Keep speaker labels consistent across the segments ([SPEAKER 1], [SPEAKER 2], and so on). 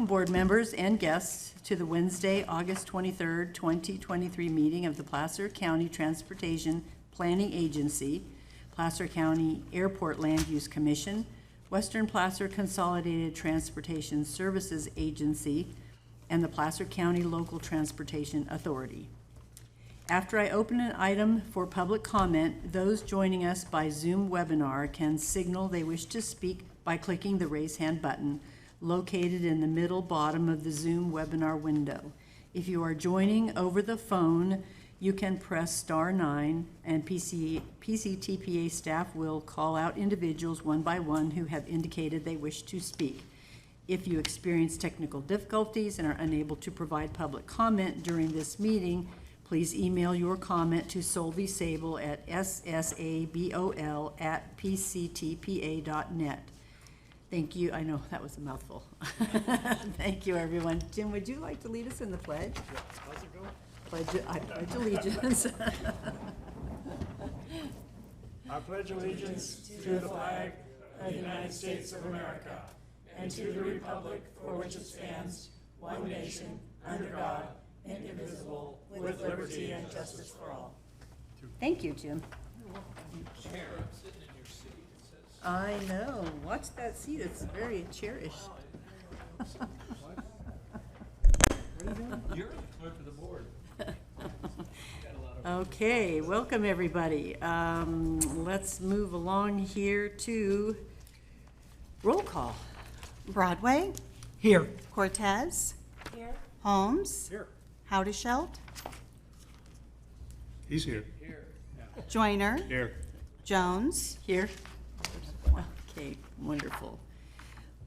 [SPEAKER 1] Welcome board members and guests to the Wednesday, August 23rd, 2023 meeting of the Placer County Transportation Planning Agency, Placer County Airport Land Use Commission, Western Placer Consolidated Transportation Services Agency, and the Placer County Local Transportation Authority. After I open an item for public comment, those joining us by Zoom webinar can signal they wish to speak by clicking the raise hand button located in the middle bottom of the Zoom webinar window. If you are joining over the phone, you can press *9 and PCTPA staff will call out individuals one by one who have indicated they wish to speak. If you experience technical difficulties and are unable to provide public comment during this meeting, please email your comment to solvisable at ssabol@pctpa.net. Thank you. I know that was a mouthful. Thank you, everyone. Jim, would you like to lead us in the pledge?
[SPEAKER 2] Yeah. How's it going?
[SPEAKER 1] I pledge allegiance.
[SPEAKER 2] I pledge allegiance to the flag of the United States of America and to the republic for which it stands, one nation, under God, indivisible, with liberty and justice for all.
[SPEAKER 1] Thank you, Jim.
[SPEAKER 3] Chair, I'm sitting in your seat. It says.
[SPEAKER 1] I know. Watch that seat. It's very cherished.
[SPEAKER 3] You're the clerk of the board.
[SPEAKER 1] Okay, welcome everybody. Let's move along here to roll call.
[SPEAKER 4] Broadway.
[SPEAKER 2] Here.
[SPEAKER 4] Cortez.
[SPEAKER 5] Here.
[SPEAKER 4] Holmes.
[SPEAKER 2] Here.
[SPEAKER 4] Howdeshelt.
[SPEAKER 2] He's here.
[SPEAKER 4] Joyner.
[SPEAKER 2] Here.
[SPEAKER 4] Jones.
[SPEAKER 1] Here. Okay, wonderful.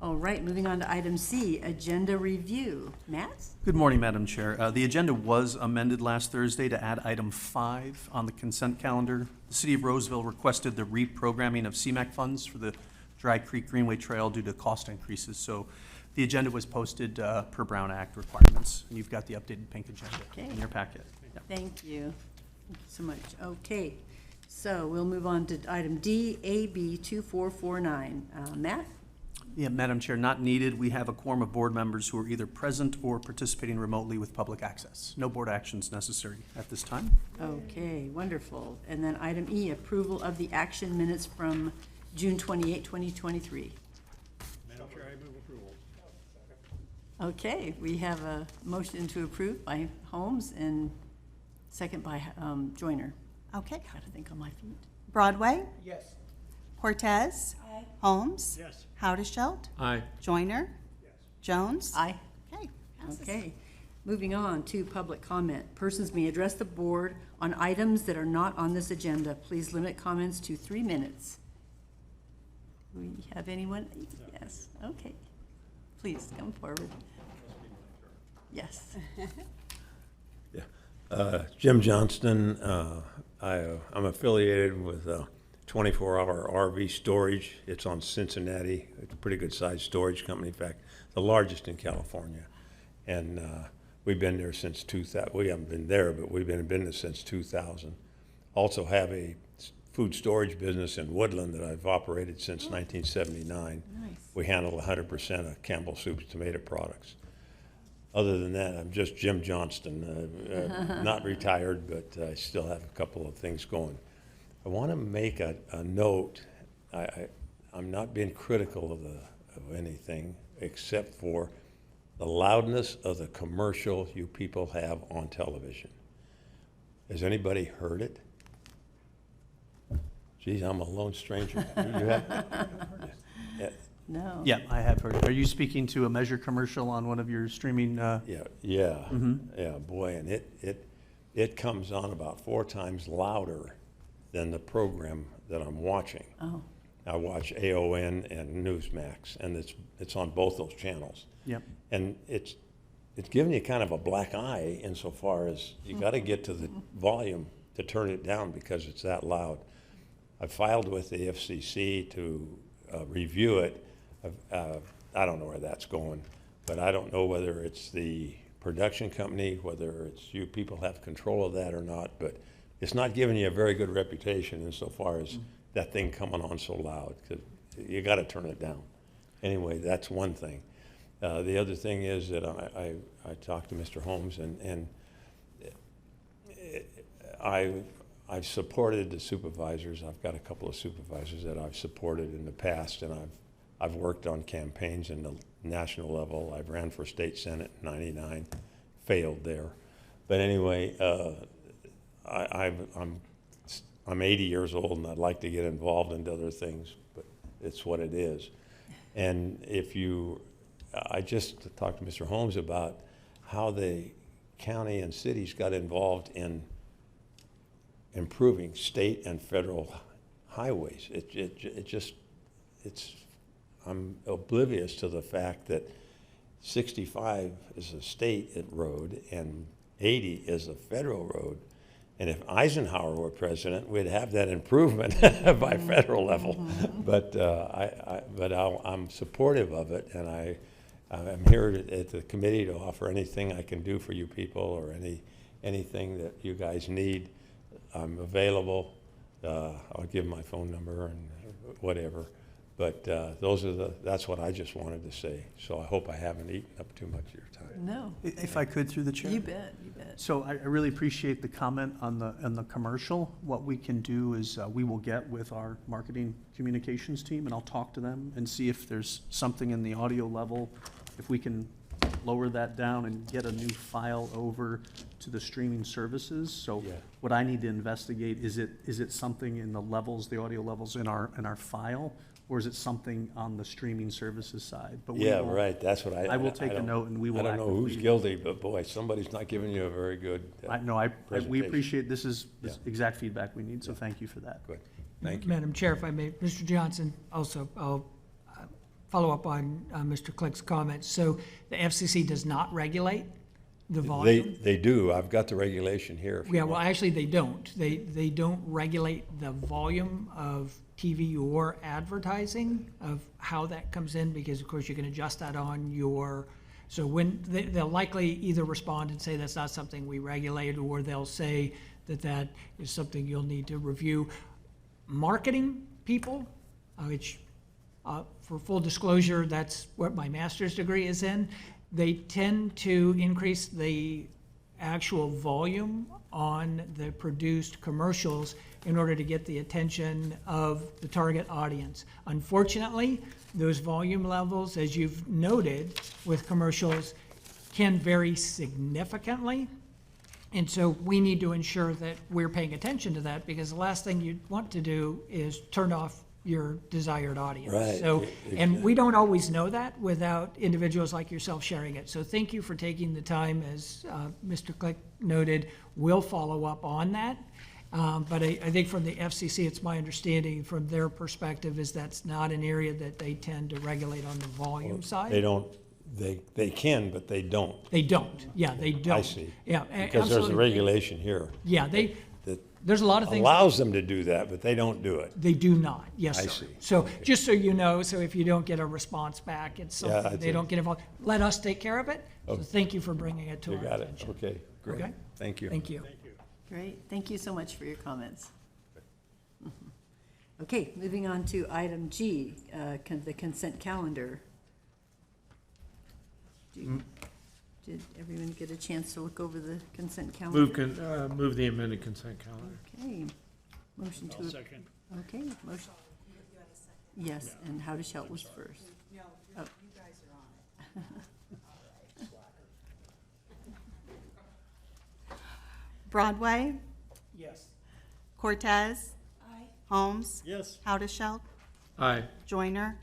[SPEAKER 1] All right, moving on to item C, agenda review. Matt?
[SPEAKER 6] Good morning, Madam Chair. The agenda was amended last Thursday to add item 5 on the consent calendar. The City of Roseville requested the reprogramming of CMAQ funds for the Dry Creek Greenway Trail due to cost increases. So the agenda was posted per Brown Act requirements. And you've got the updated pink agenda in your packet. Yeah.
[SPEAKER 1] Thank you. Thank you so much. Okay, so we'll move on to item D, AB 2449. Matt?
[SPEAKER 6] Yeah, Madam Chair, not needed. We have a quorum of board members who are either present or participating remotely with public access. No board actions necessary at this time.
[SPEAKER 1] Okay, wonderful. And then item E, approval of the action minutes from June 28, 2023.
[SPEAKER 2] Madam Chair, I move approval.
[SPEAKER 1] Okay, we have a motion to approve by Holmes and second by Joyner.
[SPEAKER 4] Okay.
[SPEAKER 1] Gotta think on my feet.
[SPEAKER 4] Broadway.
[SPEAKER 2] Yes.
[SPEAKER 4] Cortez.
[SPEAKER 5] Aye.
[SPEAKER 4] Holmes.
[SPEAKER 2] Yes.
[SPEAKER 4] Howdeshelt.
[SPEAKER 3] Aye.
[SPEAKER 4] Joyner.
[SPEAKER 2] Yes.
[SPEAKER 4] Jones.
[SPEAKER 1] Aye.
[SPEAKER 4] Okay. passes.
[SPEAKER 1] Okay, moving on to public comment. Persons may address the board on items that are not on this agenda. Please limit comments to 3 minutes. We have anyone? Yes, okay. Please come forward. Yes.
[SPEAKER 7] Jim Johnston. I'm affiliated with 24-hour RV storage. It's on Cincinnati. It's a pretty good-sized storage company. In fact, the largest in California. And we've been there since 2000. We haven't been there, but we've been in business since 2000. Also have a food storage business in Woodland that I've operated since 1979.
[SPEAKER 1] Nice.
[SPEAKER 7] We handle 100% of Campbell Soup's tomato products. Other than that, I'm just Jim Johnston, not retired, but I still have a couple of things going. I want to make a note. I'm not being critical of anything except for the loudness of the commercial you people have on television. Has anybody heard it? Geez, I'm a lone stranger. You have? Yeah.
[SPEAKER 1] No.
[SPEAKER 6] Yeah, I have heard. Are you speaking to a Measure commercial on one of your streaming?
[SPEAKER 7] Yeah, boy, and it comes on about 4 times louder than the program that I'm watching.
[SPEAKER 1] Oh,
[SPEAKER 7] I watch AON and Newsmax, and it's on both those channels.
[SPEAKER 6] Yep.
[SPEAKER 7] And it's giving you kind of a black eye insofar as you got to get to the volume to turn it down because it's that loud. I filed with the FCC to review it. I don't know where that's going, but I don't know whether it's the production company, whether it's you people have control of that or not, but it's not giving you a very good reputation insofar as that thing coming on so loud, because you got to turn it down. Anyway, that's one thing. The other thing is that I talked to Mr. Holmes, and I've supported the supervisors. I've got a couple of supervisors that I've supported in the past, and I've worked on campaigns in the national level. I've ran for state senate in '99, failed there. But anyway, I'm 80 years old, and I'd like to get involved in other things, but it's what it is. And I just talked to Mr. Holmes about how the county and cities got involved in improving state and federal highways. I'm oblivious to the fact that 65 is a state road and 80 is a federal road. And if Eisenhower were president, we'd have that improvement by federal level. But I'm supportive of it, and I'm here at the committee to offer anything I can do for you people, or anything that you guys need. I'm available. I'll give my phone number and whatever. But that's what I just wanted to say. So I hope I haven't eaten up too much of your time.
[SPEAKER 1] No.
[SPEAKER 6] If I could, through the chair.
[SPEAKER 1] You bet, you bet.
[SPEAKER 6] So I really appreciate the comment on the commercial. What we can do is we will get with our marketing communications team, and I'll talk to them and see if there's something in the audio level, if we can lower that down and get a new file over to the streaming services. So
[SPEAKER 7] Yeah.
[SPEAKER 6] what I need to investigate, is it something in the levels, the audio levels in our file, or is it something on the streaming services side? But we
[SPEAKER 7] Yeah,
[SPEAKER 6] will-
[SPEAKER 7] right, that's what
[SPEAKER 6] I will take a
[SPEAKER 7] don't-
[SPEAKER 6] note, and we will
[SPEAKER 7] I don't know who's
[SPEAKER 6] actively-
[SPEAKER 7] guilty, but boy, somebody's not giving you a very good
[SPEAKER 6] we
[SPEAKER 7] presentation.
[SPEAKER 6] appreciate, this is the
[SPEAKER 7] Yeah.
[SPEAKER 6] exact feedback we need, so thank you for that.
[SPEAKER 7] Good, thank you.
[SPEAKER 2] Madam Chair, if I may, Mr. Johnson, also, I'll follow up on Mr. Click's comments. So the FCC does not regulate the volume?
[SPEAKER 7] They do, I've got the regulation here. if you
[SPEAKER 2] Yeah, well,
[SPEAKER 7] want.
[SPEAKER 2] actually, they don't. They don't regulate the volume of TV or advertising, of how that comes in, because of course you can adjust that on your, so when, they'll likely either respond and say that's not something we regulate, or they'll say that that is something you'll need to review. Marketing people, which, for full disclosure, that's what my master's degree is in, they tend to increase the actual volume on the produced commercials in order to get the attention of the target audience. Unfortunately, those volume levels, as you've noted with commercials, can vary significantly. And so we need to ensure that we're paying attention to that, because the last thing you'd want to do is turn off your desired audience.
[SPEAKER 7] Right.
[SPEAKER 2] So, and we don't always know that without individuals like yourself sharing it. So thank you for taking the time, as Mr. Click noted. We'll follow up on that. But I think from the FCC, it's my understanding from their perspective is that's not an area that they tend to regulate on the volume side.
[SPEAKER 7] They don't, they can, but they don't.
[SPEAKER 2] They don't. Yeah, they don't.
[SPEAKER 7] I see.
[SPEAKER 2] Yeah,
[SPEAKER 7] Because there's a
[SPEAKER 2] absolutely.
[SPEAKER 7] regulation here
[SPEAKER 2] Yeah,
[SPEAKER 7] that
[SPEAKER 2] there's a lot of things.
[SPEAKER 7] allows them to do that, but they don't do it.
[SPEAKER 2] They do not, yes,
[SPEAKER 7] I
[SPEAKER 2] sir.
[SPEAKER 7] see.
[SPEAKER 2] So, just so you know, so if you don't get a response back, it's
[SPEAKER 7] Yeah,
[SPEAKER 2] something
[SPEAKER 7] I
[SPEAKER 2] they
[SPEAKER 7] see.
[SPEAKER 2] don't get involved, let us take care of it. So
[SPEAKER 7] Oh.
[SPEAKER 2] thank you for bringing it to
[SPEAKER 7] You
[SPEAKER 2] our
[SPEAKER 7] got it,
[SPEAKER 2] attention.
[SPEAKER 7] okay, great,
[SPEAKER 2] Okay.
[SPEAKER 7] thank you.
[SPEAKER 2] Thank you.
[SPEAKER 1] Great, thank you so much for your comments. Okay, moving on to item G, the consent calendar. Did everyone get a chance to look over the consent calendar?
[SPEAKER 3] Move the amended consent calendar.
[SPEAKER 1] Okay, motion to.
[SPEAKER 3] second.
[SPEAKER 1] Okay, motion. Yes, and how to shout was first. Oh.
[SPEAKER 4] Broadway,
[SPEAKER 2] Yes.
[SPEAKER 4] Cortez. Holmes.
[SPEAKER 3] Yes.
[SPEAKER 4] Howdeshelt,
[SPEAKER 3] Aye.
[SPEAKER 4] Joyner,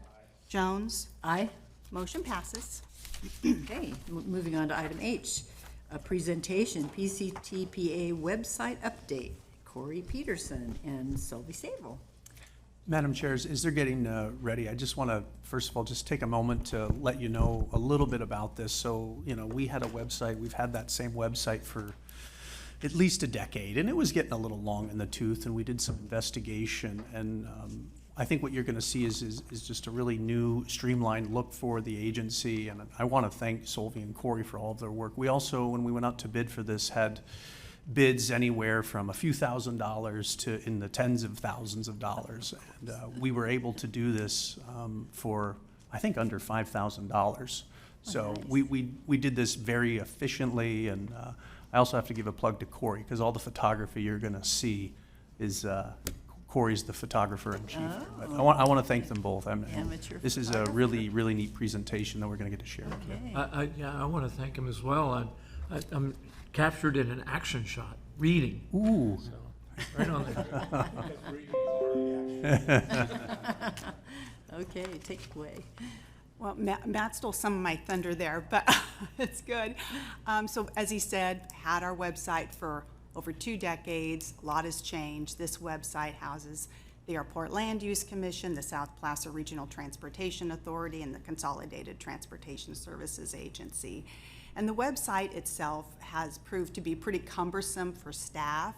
[SPEAKER 4] Jones.
[SPEAKER 1] Aye.
[SPEAKER 4] Motion passes.
[SPEAKER 1] Okay, moving on to item H, a presentation, PCTPA website update. Corey Peterson and Sylvie Sable.
[SPEAKER 6] Madam Chair, as they're getting ready, I just want to, first of all, just take a moment to let you know a little bit about this. So, we had a website, we've had that same website for at least a decade, and it was getting a little long in the tooth, and we did some investigation, and I think what you're going to see is just a really new, streamlined look for the agency, and I want to thank Solvi and Corey for all of their work. We also, when we went out to bid for this, had bids anywhere from a few $1,000s to in the tens of thousands of dollars, and we were able to do this for I think, under $5,000. So we did this very efficiently, and I also have to give a plug to Corey, because all the photography you're going to see is Corey's the photographer in chief. But I want to thank them both.
[SPEAKER 1] Amateur
[SPEAKER 6] This is a really, really neat presentation that we're going to get to share with you.
[SPEAKER 1] Okay.
[SPEAKER 3] I want to thank him as well. I'm captured in an action shot, reading.
[SPEAKER 6] Ooh.
[SPEAKER 3] So, right on there.
[SPEAKER 1] Okay, take it away.
[SPEAKER 4] Well, Matt stole some of my thunder there, but it's good. So as he said, had our website for over 2 decades. A lot has changed. This website houses the Airport Land Use Commission, the South Placer Regional Transportation Authority, and the Consolidated Transportation Services Agency. And the website itself has proved to be pretty cumbersome for staff,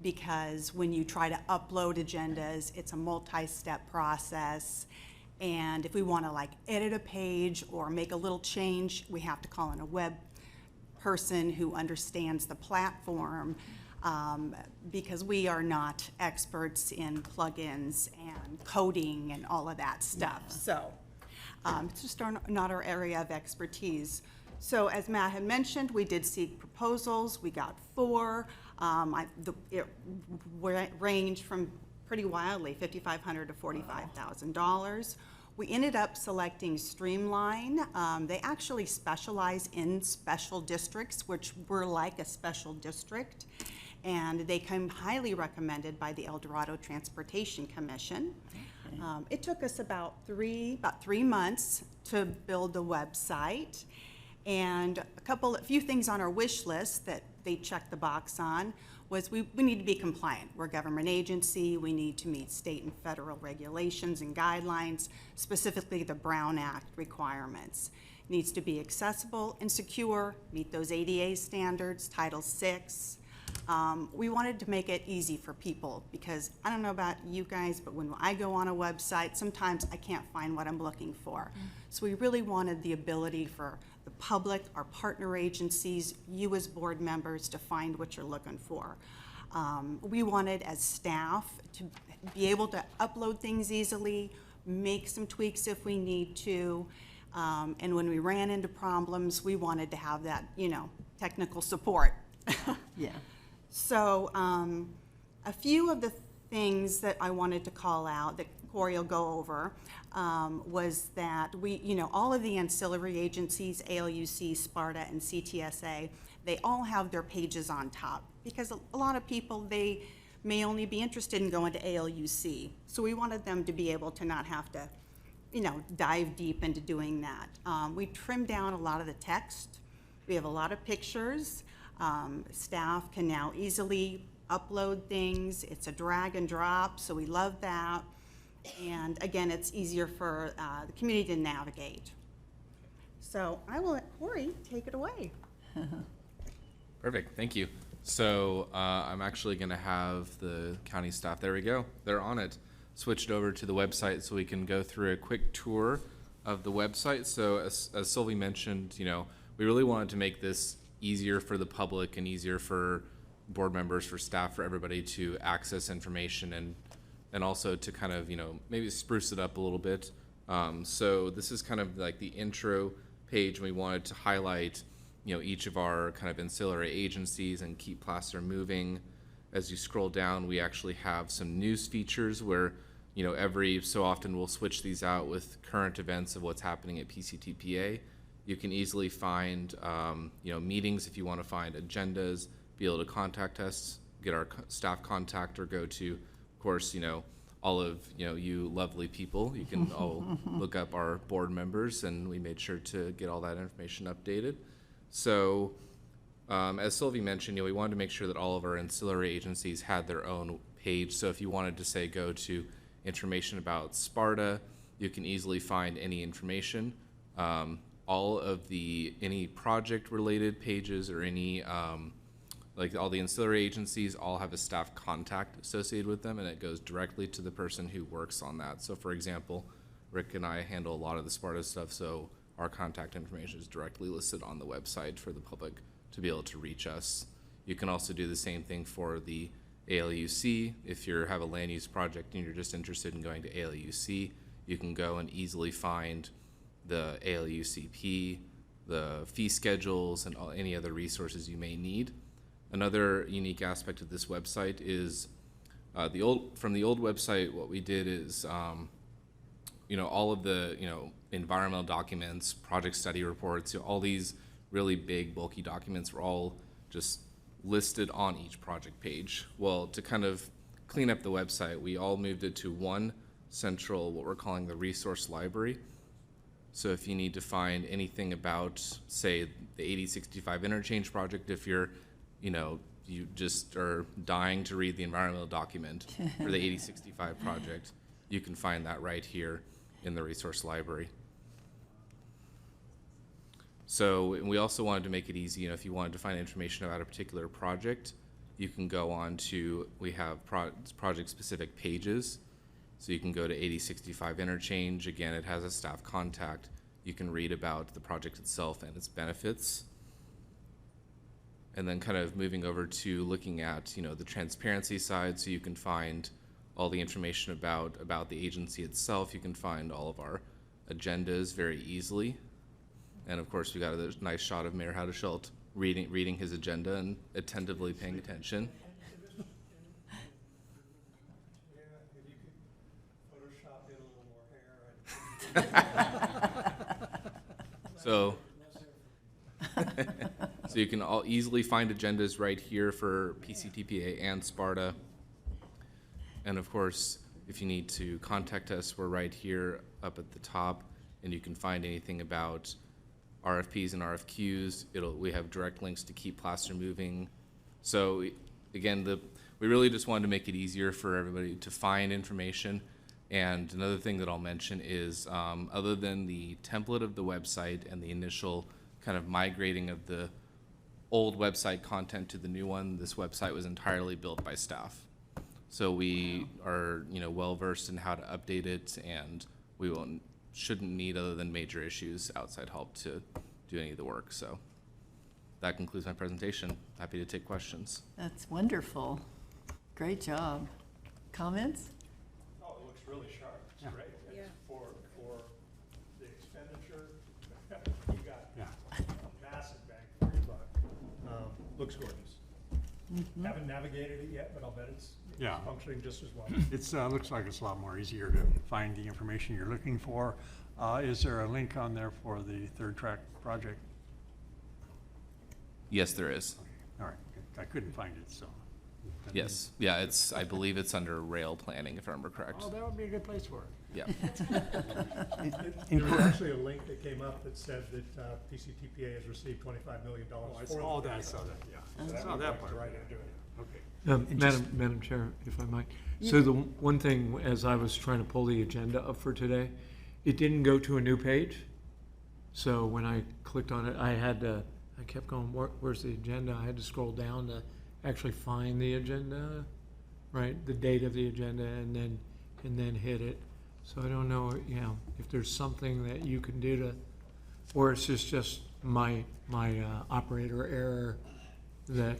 [SPEAKER 4] because when you try to upload agendas, it's a multi-step process. And if we want to like edit a page or make a little change, we have to call in a web person who understands the platform, because we are not experts in plugins and coding and all of that stuff. So it's just not our area of expertise. So as Matt had mentioned, we did seek proposals. We got 4. It ranged from pretty wildly, $5,500 to $45,000. We ended up selecting Streamline. They actually specialize in special districts, which were like a special district, and they came highly recommended by the El Dorado Transportation Commission. It took us about 3 months to build the website, and a few things on our wish list that they checked the box on was we need to be compliant. We're a government agency. We need to meet state and federal regulations and guidelines, specifically the Brown Act requirements. It needs to be accessible and secure, meet those ADA standards, Title VI. We wanted to make it easy for people, because I don't know about you guys, but when I go on a website, sometimes I can't find what I'm looking for. So we really wanted the ability for the public, our partner agencies, you as board members, to find what you're looking for. We wanted, as staff, to be able to upload things easily, make some tweaks if we need to, and when we ran into problems, we wanted to have that, technical support.
[SPEAKER 1] Yeah.
[SPEAKER 4] So a few of the things that I wanted to call out that Corey will go over was that all of the ancillary agencies, ALUC, Sparta, and CTSA, they all have their pages on top, because a lot of people, they may only be interested in going to ALUC. So we wanted them to be able to not have to, dive deep into doing that. We trimmed down a lot of the text. We have a lot of pictures. Staff can now easily upload things. It's a drag and drop, so we love that. And again, it's easier for the community to navigate. So I will let Corey take it away.
[SPEAKER 5] Perfect, thank you. So I'm actually going to have the county staff, there we go, they're on it, switched over to the website so we can go through a quick tour of the website. So as Sylvie mentioned, we really wanted to make this easier for the public and easier for board members, for staff, for everybody to access information, and also to kind of, maybe spruce it up a little bit. So this is kind of like the intro page. We wanted to highlight, each of our kind of ancillary agencies and keep Placer moving. As you scroll down, we actually have some news features where, every so often we'll switch these out with current events of what's happening at PCTPA. You can easily find, meetings if you want to find agendas, be able to contact us, get our staff contact, or go to, of course, all of, you lovely people. You can all look up our board members, and we made sure to get all that information updated. So as Sylvie mentioned, we wanted to make sure that all of our ancillary agencies had their own page. So if you wanted to, say, go to information about Sparta, you can easily find any information. All of any project related pages or any, like all the ancillary agencies all have a staff contact associated with them, and it goes directly to the person who works on that. So for example, Rick and I handle a lot of the Sparta stuff, so our contact information is directly listed on the website for the public to be able to reach us. You can also do the same thing for the ALUC. If you have a land use project and you're just interested in going to ALUC, you can go and easily find the ALUCP, the fee schedules, and any other resources you may need. Another unique aspect of this website is from the old website, what we did is, all of the, environmental documents, project study reports, all these really big, bulky documents were all just listed on each project page. Well, to kind of clean up the website, we all moved it to one central, what we're calling the resource library. So if you need to find anything about, say, the 8065 interchange project, if you're, you just are dying to read the environmental document for the 8065 project, you can find that right here in the resource library. So we also wanted to make it easy, if you wanted to find information about a particular project, you can go on to, we have project-specific pages. So you can go to 8065 interchange. Again, it has a staff contact. You can read about the project itself and its benefits. And then kind of moving over to looking at, the transparency side, so you can find all the information about the agency itself. You can find all of our agendas very easily. And of course, we got a nice shot of Mayor Haudeshelt reading his agenda and attentively paying attention. So you can all easily find agendas right here for PCTPA and Sparta. And of course, if you need to contact us, we're right here up at the top, and you can find anything about RFPs and RFQs. We have direct links to keep Placer moving. So again, we really just wanted to make it easier for everybody to find information. And another thing that I'll mention is, other than the template of the website and the initial kind of migrating of the old website content to the new one, this website was entirely built by staff. So we are, well versed in how to update it, and we shouldn't need, other than major issues, outside help to do any of the work. So that concludes my presentation. Happy to take questions.
[SPEAKER 1] That's wonderful. Great job. Comments?
[SPEAKER 8] Oh, it looks really sharp. It's great. It's for the expenditure, you got a massive bang for your buck. Looks gorgeous. Haven't navigated it yet, but I'll bet it's functioning just as well.
[SPEAKER 9] It's looks like it's a lot more easier to find the information you're looking for. Is there a link on there for the third track project?
[SPEAKER 5] Yes, there is.
[SPEAKER 9] All right, I couldn't find it, so.
[SPEAKER 5] Yes. Yeah, I believe it's under rail planning, if I remember correct.
[SPEAKER 9] Oh, that would be a good place for it.
[SPEAKER 5] Yeah.
[SPEAKER 8] There was actually a link that came up that said that PCTPA has received $25 million.
[SPEAKER 9] Oh, that, I saw that, yeah.
[SPEAKER 8] So
[SPEAKER 9] I saw that part.
[SPEAKER 8] right into it.
[SPEAKER 9] Okay.
[SPEAKER 3] Madam Chair, if I might. So the one thing, as I was trying to pull the agenda up for today, it didn't go to a new page. So when I clicked on it, I kept going, where's the agenda? I had to scroll down to actually find the agenda, right? The date of the agenda, and then hit it. So I don't know, if there's something that you can do to, or it's just my operator error that,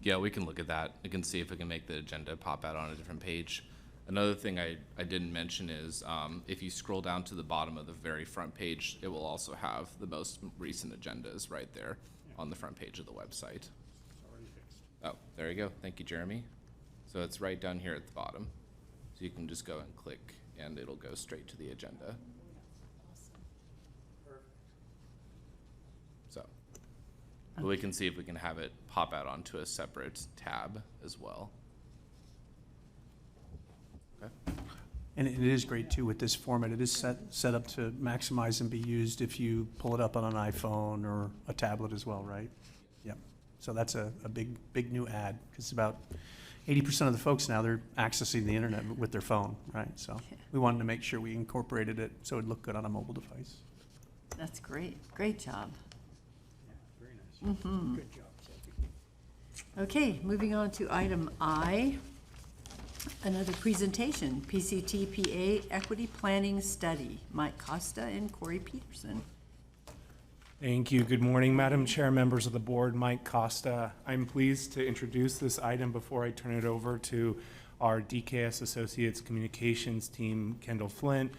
[SPEAKER 5] Yeah, we can look at that. We can see if we can make the agenda pop out on a different page. Another thing I didn't mention is, if you scroll down to the bottom of the very front page, it will also have the most recent agendas right there on the front page of the website. Oh, there you go. Thank you, Jeremy. So it's right down here at the bottom. So you can just go and click, and it'll go straight to the agenda. So, but we can see if we can have it pop out onto a separate tab as well. Okay.
[SPEAKER 6] And it is great too with this format. It is set up to maximize and be used if you pull it up on an iPhone or a tablet as well, right? Yep. So that's a big new add, because about 80% of the folks now, they're accessing the internet with their phone, right? So we wanted to make sure we incorporated it so it'd look good on a mobile device.
[SPEAKER 1] That's great. Great job.
[SPEAKER 9] Very nice. Good job, Sophie.
[SPEAKER 1] Okay, moving on to item I. Another presentation, PCTPA Equity Planning Study. Mike Costa and Corey Peterson.
[SPEAKER 10] Thank you. Good morning, Madam Chair, members of the board. Mike Costa. I'm pleased to introduce this item before I turn it over to our DKS Associates Communications team, Kendall Flint.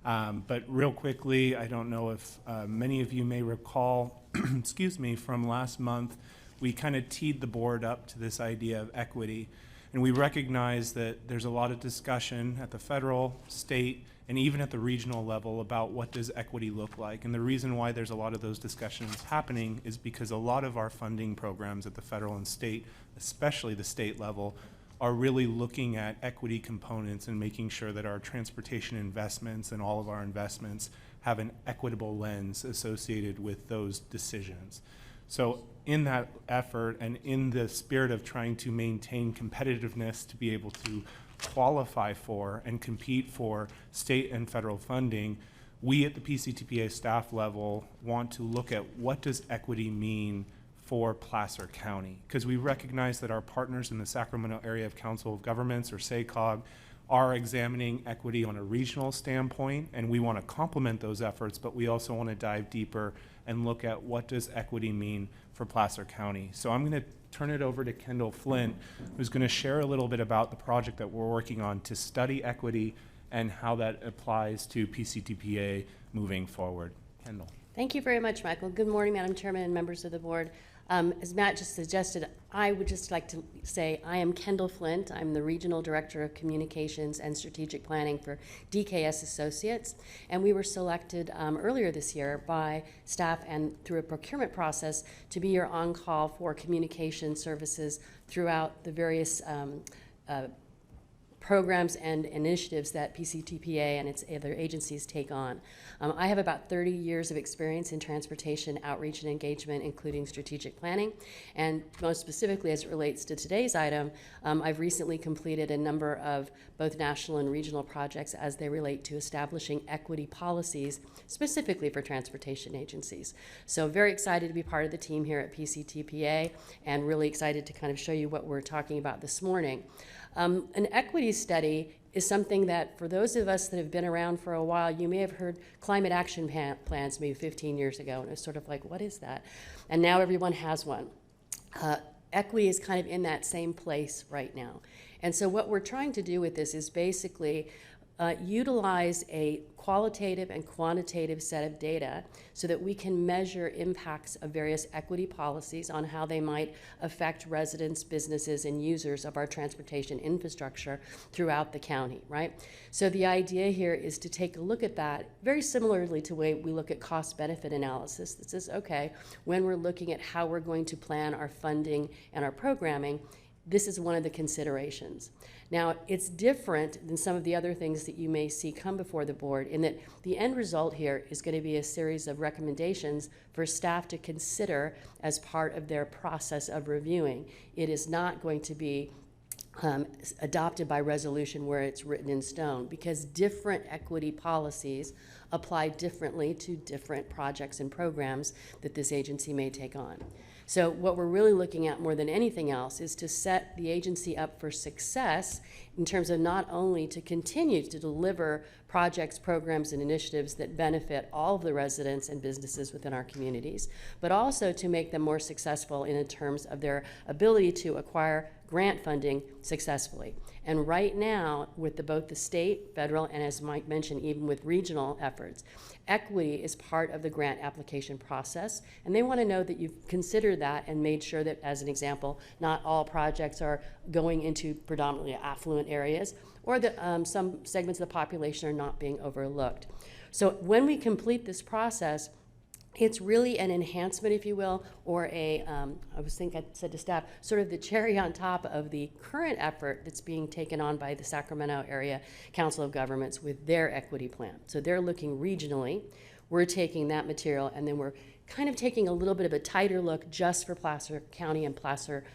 [SPEAKER 10] But real quickly, I don't know if many of you may recall, excuse me, from last month, we kind of teed the board up to this idea of equity. And we recognize that there's a lot of discussion at the federal, state, and even at the regional level about what does equity look like. And the reason why there's a lot of those discussions happening is because a lot of our funding programs at the federal and state, especially the state level, are really looking at equity components and making sure that our transportation investments and all of our investments have an equitable lens associated with those decisions. So in that effort and in the spirit of trying to maintain competitiveness to be able to qualify for and compete for state and federal funding, we at the PCTPA staff level want to look at what does equity mean for Placer County, because we recognize that our partners in the Sacramento Area Council of Governments, or SACOG, are examining equity on a regional standpoint, and we want to complement those efforts, but we also want to dive deeper and look at what does equity mean for Placer County. So I'm going to turn it over to Kendall Flint, who's going to share a little bit about the project that we're working on to study equity and how that applies to PCTPA moving forward. Kendall.
[SPEAKER 11] Thank you very much, Michael. Good morning, Madam Chairman and members of the board. As Matt just suggested, I would just like to say I am Kendall Flint. I'm the Regional Director of Communications and Strategic Planning for DKS Associates, and we were selected earlier this year by staff and through a procurement process to be your on-call for communication services throughout the various programs and initiatives that PCTPA and its other agencies take on. I have about 30 years of experience in transportation outreach and engagement, including strategic planning, and most specifically as it relates to today's item, I've recently completed a number of both national and regional projects as they relate to establishing equity policies specifically for transportation agencies. So very excited to be part of the team here at PCTPA and really excited to kind of show you what we're talking about this morning. An equity study is something that for those of us that have been around for a while, you may have heard climate action plans maybe 15 years ago, and it was sort of like, what is that? And now everyone has one. Equity is kind of in that same place right now. And so what we're trying to do with this is basically utilize a qualitative and quantitative set of data so that we can measure impacts of various equity policies on how they might affect residents, businesses, and users of our transportation infrastructure throughout the county, right? So the idea here is to take a look at that very similarly to the way we look at cost-benefit analysis. That says, okay, when we're looking at how we're going to plan our funding and our programming, this is one of the considerations. Now, it's different than some of the other things that you may see come before the board in that the end result here is going to be a series of recommendations for staff to consider as part of their process of reviewing. It is not going to be adopted by resolution where it's written in stone, because different equity policies apply differently to different projects and programs that this agency may take on. So what we're really looking at more than anything else is to set the agency up for success in terms of not only to continue to deliver projects, programs, and initiatives that benefit all of the residents and businesses within our communities, but also to make them more successful in terms of their ability to acquire grant funding successfully. And right now, with both the state, federal, and as Mike mentioned, even with regional efforts, equity is part of the grant application process, and they want to know that you've considered that and made sure that, as an example, not all projects are going into predominantly affluent areas, or that some segments of the population are not being overlooked. So when we complete this process, it's really an enhancement, if you will, or I said to staff, sort of the cherry on top of the current effort that's being taken on by the Sacramento Area Council of Governments with their equity plan. So they're looking regionally. We're taking that material, and then we're kind of taking a little bit of a tighter look just for Placer County and Placer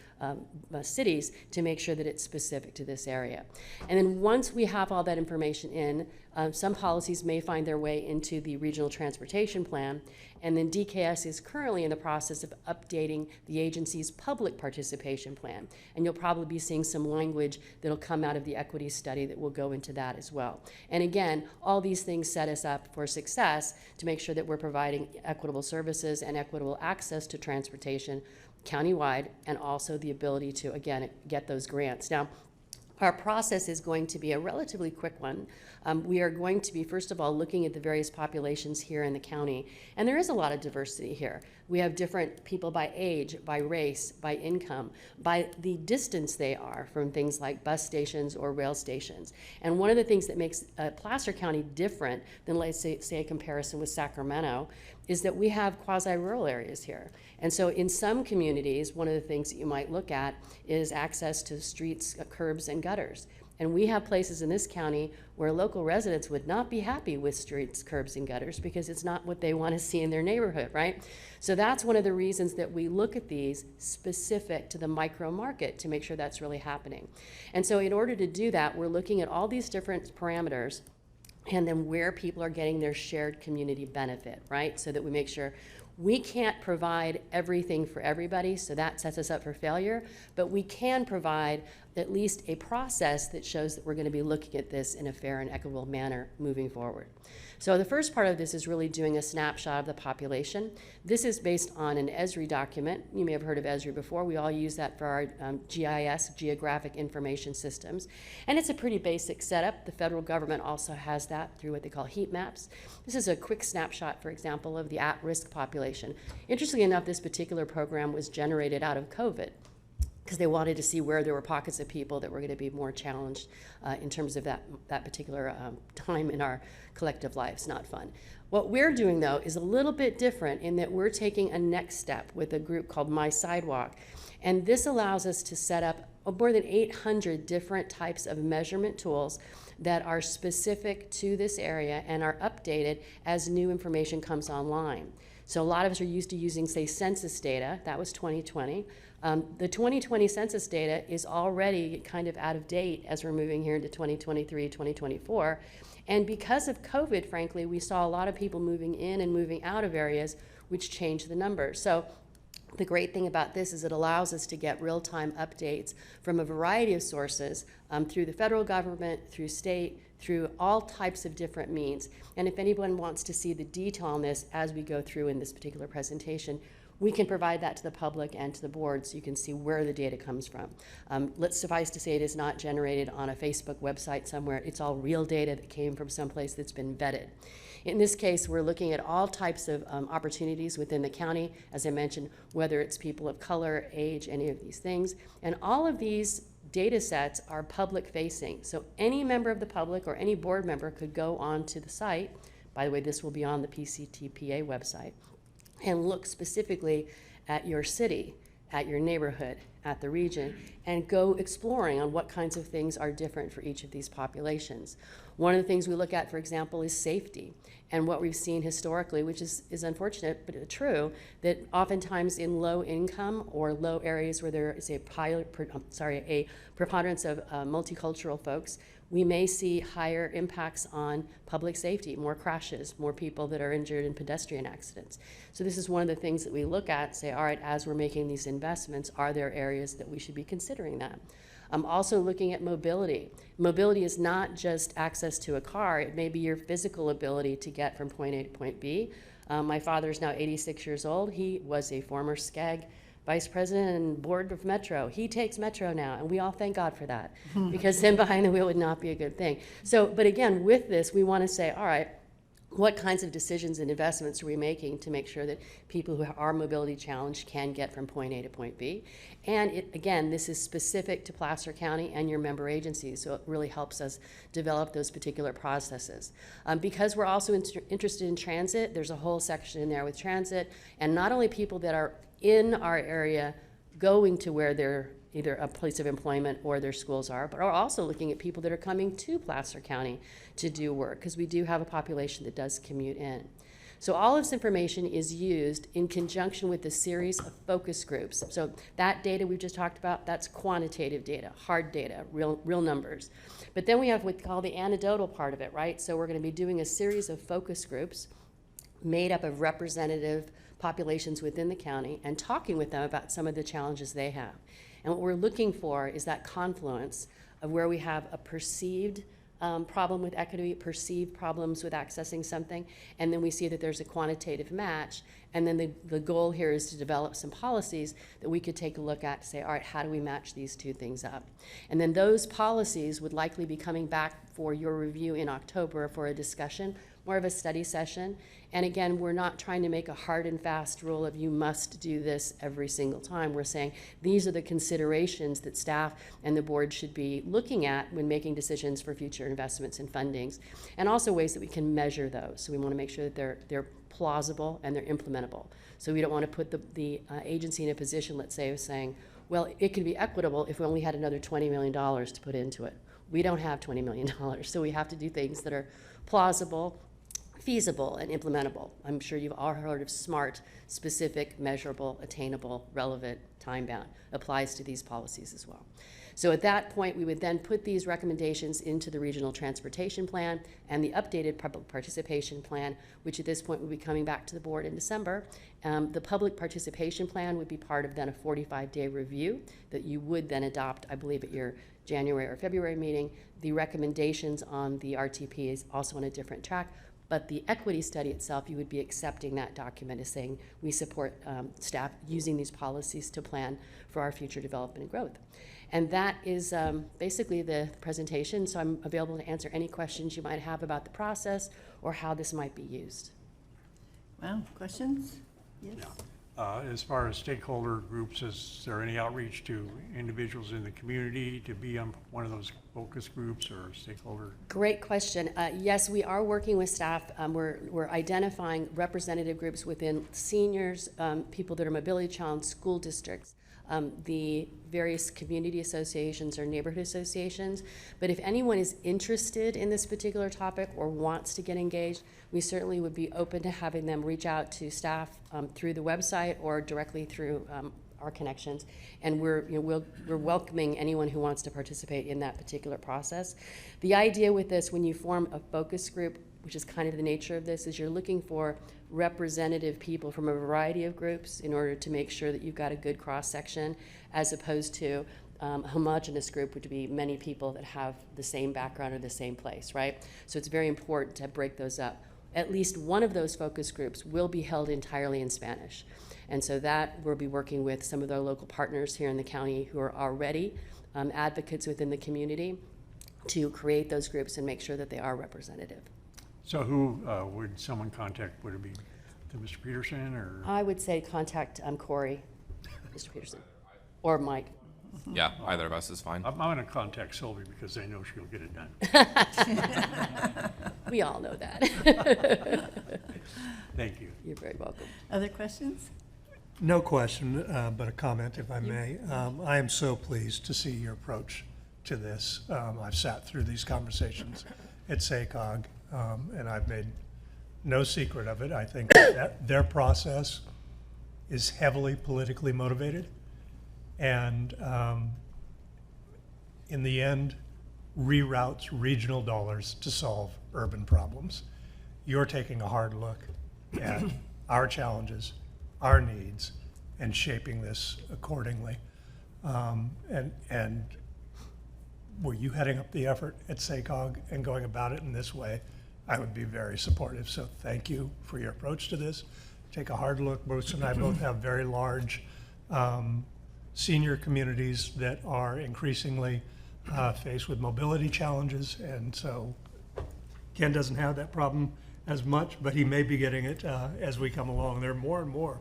[SPEAKER 11] cities to make sure that it's specific to this area. And then once we have all that information in, some policies may find their way into the regional transportation plan, and then DKS is currently in the process of updating the agency's public participation plan. And you'll probably be seeing some language that'll come out of the equity study that will go into that as well. And again, all these things set us up for success to make sure that we're providing equitable services and equitable access to transportation countywide, and also the ability to, again, get those grants. Now, Our process is going to be a relatively quick one. We are going to be, first of all, looking at the various populations here in the county. And there is a lot of diversity here. We have different people by age, by race, by income, by the distance they are from things like bus stations or rail stations. And one of the things that makes Placer County different than, let's say a comparison with Sacramento, is that we have quasi-rural areas here. And so in some communities, one of the things that you might look at is access to streets, curbs, and gutters. And we have places in this county where local residents would not be happy with streets, curbs, and gutters because it's not what they want to see in their neighborhood, right? So that's one of the reasons that we look at these specific to the micro market to make sure that's really happening. And so in order to do that, we're looking at all these different parameters and then where people are getting their shared community benefit, right? So that we make sure we can't provide everything for everybody, so that sets us up for failure, but we can provide at least a process that shows that we're going to be looking at this in a fair and equitable manner moving forward. So the first part of this is really doing a snapshot of the population. This is based on an ESRI document. You may have heard of ESRI before. We all use that for our GIS, Geographic Information Systems. And it's a pretty basic setup. The federal government also has that through what they call heat maps. This is a quick snapshot, for example, of the at-risk population. Interestingly enough, this particular program was generated out of COVID, because they wanted to see where there were pockets of people that were going to be more challenged in terms of that particular time in our collective lives. Not fun. What we're doing, though, is a little bit different in that we're taking a next step with a group called My Sidewalk. And this allows us to set up more than 800 different types of measurement tools that are specific to this area and are updated as new information comes online. So a lot of us are used to using, say, census data. That was 2020. The 2020 census data is already kind of out of date as we're moving here into 2023, 2024. And because of COVID, frankly, we saw a lot of people moving in and moving out of areas, which changed the numbers. So the great thing about this is it allows us to get real-time updates from a variety of sources through the federal government, through state, through all types of different means. And if anyone wants to see the detail on this as we go through in this particular presentation, we can provide that to the public and to the board so you can see where the data comes from. Let's suffice to say it is not generated on a Facebook website somewhere. It's all real data that came from someplace that's been vetted. In this case, we're looking at all types of opportunities within the county, as I mentioned, whether it's people of color, age, any of these things. And all of these data sets are public facing. So any member of the public or any board member could go onto the site. By the way, this will be on the PCTPA website, and look specifically at your city, at your neighborhood, at the region, and go exploring on what kinds of things are different for each of these populations. One of the things we look at, for example, is safety. And what we've seen historically, which is unfortunate but true, that oftentimes in low income or low areas where there is a preponderance of multicultural folks, we may see higher impacts on public safety, more crashes, more people that are injured in pedestrian accidents. So this is one of the things that we look at, say, all right, as we're making these investments, are there areas that we should be considering that? I'm also looking at mobility. Mobility is not just access to a car. It may be your physical ability to get from point A to point B. My father is now 86 years old. He was a former SCAG vice president and board of Metro. He takes Metro now, and we all thank God for that, because him behind the wheel would not be a good thing. So, but again, with this, we want to say, all right, what kinds of decisions and investments are we making to make sure that people who are mobility challenged can get from point A to point B? And again, this is specific to Placer County and your member agencies, so it really helps us develop those particular processes. Because we're also interested in transit, there's a whole section in there with transit, and not only people that are in our area going to where they're either a place of employment or their schools are, but are also looking at people that are coming to Placer County to do work, because we do have a population that does commute in. So all of this information is used in conjunction with a series of focus groups. So that data we just talked about, that's quantitative data, hard data, real numbers. But then we have what we call the anecdotal part of it, right? So we're going to be doing a series of focus groups made up of representative populations within the county and talking with them about some of the challenges they have. And what we're looking for is that confluence of where we have a perceived problem with equity, perceived problems with accessing something, and then we see that there's a quantitative match. And then the goal here is to develop some policies that we could take a look at to say, all right, how do we match these two things up? And then those policies would likely be coming back for your review in October for a discussion, more of a study session. And again, we're not trying to make a hard and fast rule of you must do this every single time. We're saying these are the considerations that staff and the board should be looking at when making decisions for future investments and fundings, and also ways that we can measure those. So we want to make sure that they're plausible and they're implementable. So we don't want to put the agency in a position, let's say, of saying, well, it could be equitable if we only had another $20 million to put into it. We don't have $20 million, so we have to do things that are plausible, feasible, and implementable. I'm sure you've all heard of SMART, specific, measurable, attainable, relevant, time-bound. Applies to these policies as well. So at that point, we would then put these recommendations into the regional transportation plan and the updated public participation plan, which at this point would be coming back to the board in December. The public participation plan would be part of then a 45-day review that you would then adopt, I believe, at your January or February meeting. The recommendations on the RTP is also on a different track. But the equity study itself, you would be accepting that document as saying we support staff using these policies to plan for our future development and growth. And that is basically the presentation. So I'm available to answer any questions you might have about the process or how this might be used.
[SPEAKER 1] Wow, questions? Yes.
[SPEAKER 9] As far as stakeholder groups, is there any outreach to individuals in the community to be on one of those focus groups or stakeholder?
[SPEAKER 11] Great question. Yes, we are working with staff. We're identifying representative groups within seniors, people that are mobility challenged, school districts, the various community associations or neighborhood associations. But if anyone is interested in this particular topic or wants to get engaged, we certainly would be open to having them reach out to staff through the website or directly through our connections. And we're welcoming anyone who wants to participate in that particular process. The idea with this, when you form a focus group, which is kind of the nature of this, is you're looking for representative people from a variety of groups in order to make sure that you've got a good cross-section, as opposed to a homogenous group, which would be many people that have the same background or the same place, right? So it's very important to break those up. At least one of those focus groups will be held entirely in Spanish. And so that we'll be working with some of our local partners here in the county who are already advocates within the community to create those groups and make sure that they are representative.
[SPEAKER 9] So who would someone contact? Would it be to Mr. Peterson or?
[SPEAKER 11] I would say contact Corey, Mr. Peterson, or Mike.
[SPEAKER 5] Yeah, either of us is fine.
[SPEAKER 9] I'm going to contact Sylvie because I know she'll get it done.
[SPEAKER 11] We all know that.
[SPEAKER 9] Thank you.
[SPEAKER 11] You're very welcome.
[SPEAKER 1] Other questions?
[SPEAKER 8] No question, but a comment, if I may. I am so pleased to see your approach to this. I've sat through these conversations at SACOG, and I've made no secret of it. I think that their process is heavily politically motivated, and in the end, reroutes regional dollars to solve urban problems. You're taking a hard look at our challenges, our needs, and shaping this accordingly. And were you heading up the effort at SACOG and going about it in this way, I would be very supportive. So thank you for your approach to this. Take a hard look. Bruce and I both have very large senior communities that are increasingly faced with mobility challenges. And so Ken doesn't have that problem as much, but he may be getting it as we come along. There are more and more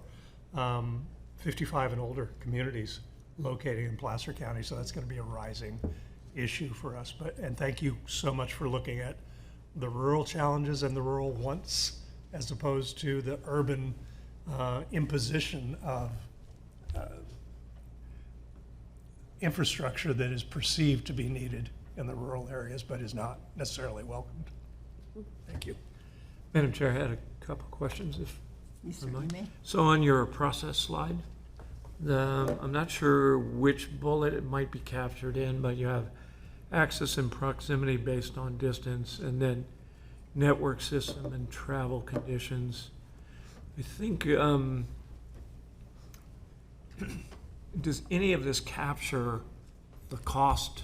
[SPEAKER 8] 55 and older communities located in Placer County, so that's going to be a rising issue for us. And thank you so much for looking at the rural challenges and the rural wants, as opposed to the urban imposition of infrastructure that is perceived to be needed in the rural areas, but is not necessarily welcomed. Thank you.
[SPEAKER 3] Madam Chair, I had a couple questions, if
[SPEAKER 1] You
[SPEAKER 3] I
[SPEAKER 1] certainly
[SPEAKER 3] might.
[SPEAKER 1] may.
[SPEAKER 3] So on your process slide, I'm not sure which bullet it might be captured in, but you have access and proximity based on distance, and then network system and travel conditions. I think, does any of this capture the cost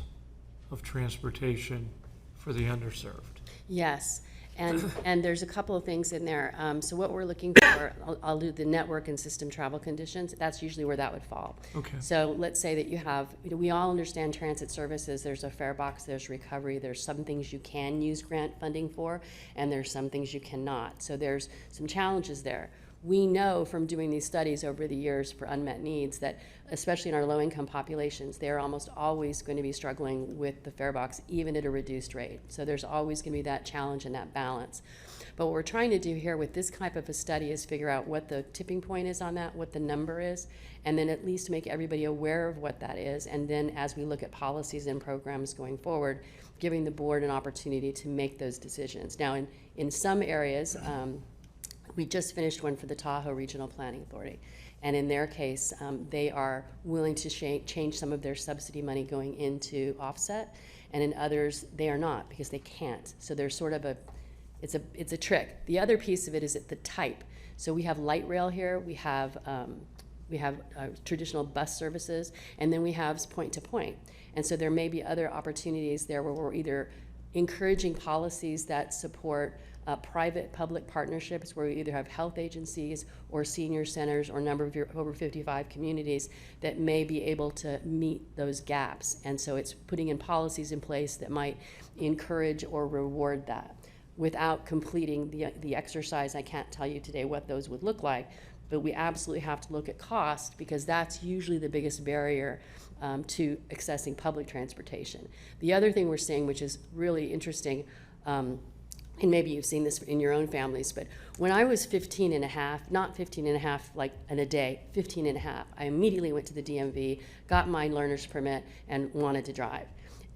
[SPEAKER 3] of transportation for for the underserved.
[SPEAKER 11] Yes, and there's a couple of things in there. So what we're looking for, I'll do the network and system travel conditions. That's usually where that would fall.
[SPEAKER 3] Okay.
[SPEAKER 11] So let's say that you have, we all understand transit services. There's a fare box, there's recovery, there's some things you can use grant funding for, and there's some things you cannot. So there's some challenges there. We know from doing these studies over the years for unmet needs that, especially in our low-income populations, they're almost always going to be struggling with the fare box, even at a reduced rate. So there's always going to be that challenge and that balance. But what we're trying to do here with this type of a study is figure out what the tipping point is on that, what the number is, and then at least make everybody aware of what that is. And then as we look at policies and programs going forward, giving the board an opportunity to make those decisions. Now, in some areas, we just finished one for the Tahoe Regional Planning Authority. And in their case, they are willing to change some of their subsidy money going into offset. And in others, they are not because they can't. So there's sort of it's a trick. The other piece of it is at the type. So we have light rail here, we have traditional bus services, and then we have point to point. And so there may be other opportunities there where we're either encouraging policies that support private-public partnerships where we either have health agencies or senior centers or a number of your over 55 communities that may be able to meet those gaps. And so it's putting in policies in place that might encourage or reward that without completing the exercise. I can't tell you today what those would look like, but we absolutely have to look at cost because that's usually the biggest barrier to accessing public transportation. The other thing we're seeing, which is really interesting, and maybe you've seen this in your own families, but when I was 15 and a half, not 15 and a half like in a day, 15 and a half, I immediately went to the DMV, got my learner's permit, and wanted to drive.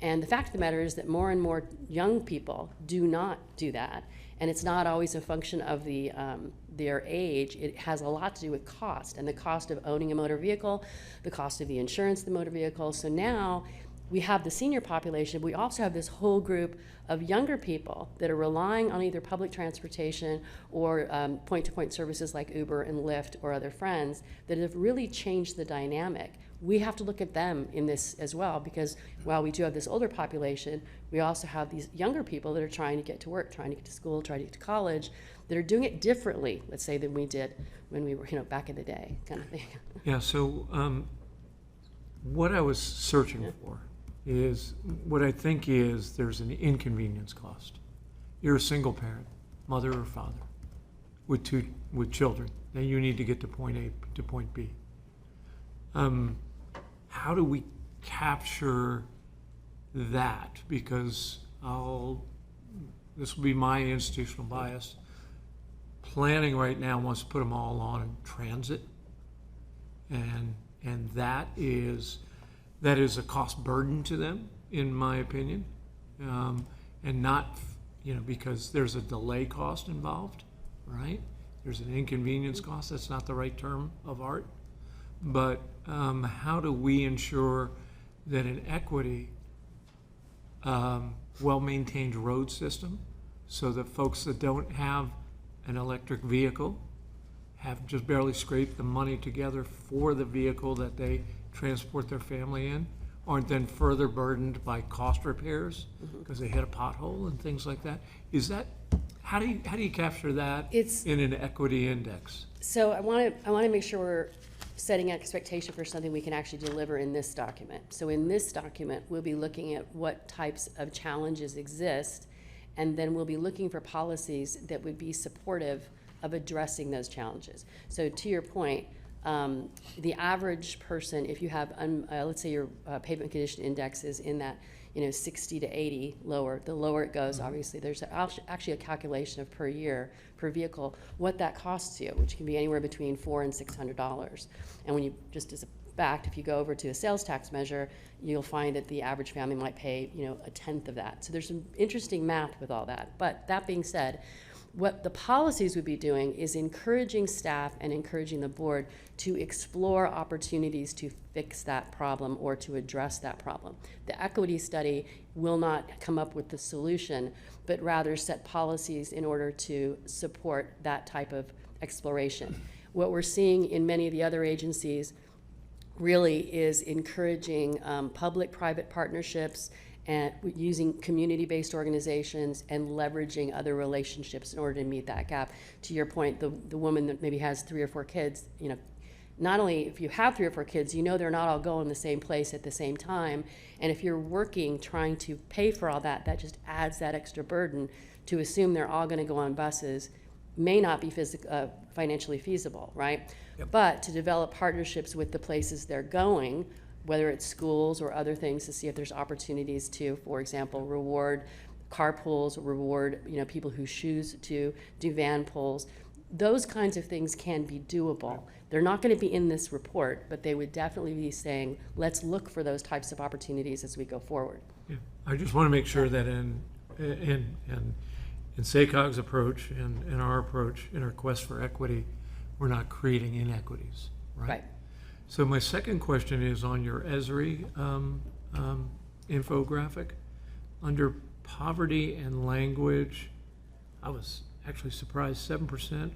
[SPEAKER 11] And the fact of the matter is that more and more young people do not do that. And it's not always a function of their age. It has a lot to do with cost, and the cost of owning a motor vehicle, the cost of the insurance of the motor vehicle. So now we have the senior population. We also have this whole group of younger people that are relying on either public transportation or point-to-point services like Uber and Lyft or other friends that have really changed the dynamic. We have to look at them in this as well because while we do have this older population, we also have these younger people that are trying to get to work, trying to get to school, trying to get to college, that are doing it differently, let's say, than we did when we were, back in the day, kind of thing.
[SPEAKER 3] Yeah, so what I was searching for is, what I think is there's an inconvenience cost. You're a single parent, mother or father, with children. Now you need to get to point A to point B. How do we capture that? Because this will be my institutional bias. Planning right now wants to put them all on transit, and that is a cost burden to them, in my opinion, and not, because there's a delay cost involved, right? There's an inconvenience cost. That's not the right term of art. But how do we ensure that an equity, well-maintained road system, so that folks that don't have an electric vehicle have just barely scraped the money together for the vehicle that they transport their family in, aren't then further burdened by cost repairs because they hit a pothole and things like that? How do you capture that in an equity index?
[SPEAKER 11] So I want to make sure we're setting expectation for something we can actually deliver in this document. So in this document, we'll be looking at what types of challenges exist, and then we'll be looking for policies that would be supportive of addressing those challenges. So to your point, the average person, if you have, let's say your pavement condition index is in that 60 to 80 lower, the lower it goes, obviously, there's actually a calculation of per year, per vehicle, what that costs you, which can be anywhere between $400 and $600. And when you, just as a fact, if you go over to a sales tax measure, you'll find that the average family might pay, a tenth of that. So there's some interesting math with all that. But that being said, what the policies would be doing is encouraging staff and encouraging the board to explore opportunities to fix that problem or to address that problem. The equity study will not come up with the solution, but rather set policies in order to support that type of exploration. What we're seeing in many of the other agencies really is encouraging public-private partnerships and using community-based organizations and leveraging other relationships in order to meet that gap. To your point, the woman that maybe has 3 or 4 kids, you know, not only if you have 3 or 4 kids, you know they're not all going the same place at the same time. And if you're working, trying to pay for all that, that just adds that extra burden. To assume they're all gonna go on buses may not be financially feasible, right? But to develop partnerships with the places they're going, whether it's schools or other things, to see if there's opportunities to, for example, reward carpools, reward, you know, people who choose to do van pulls. Those kinds of things can be doable. They're not going to be in this report, but they would definitely be saying, let's look for those types of opportunities as we go forward.
[SPEAKER 3] Yeah, I just want to make sure that in SACOG's approach and our approach in our quest for equity, we're not creating inequities, right?
[SPEAKER 11] Right.
[SPEAKER 3] So my second question is on your ESRI infographic. Under poverty and language, I was actually surprised, 7%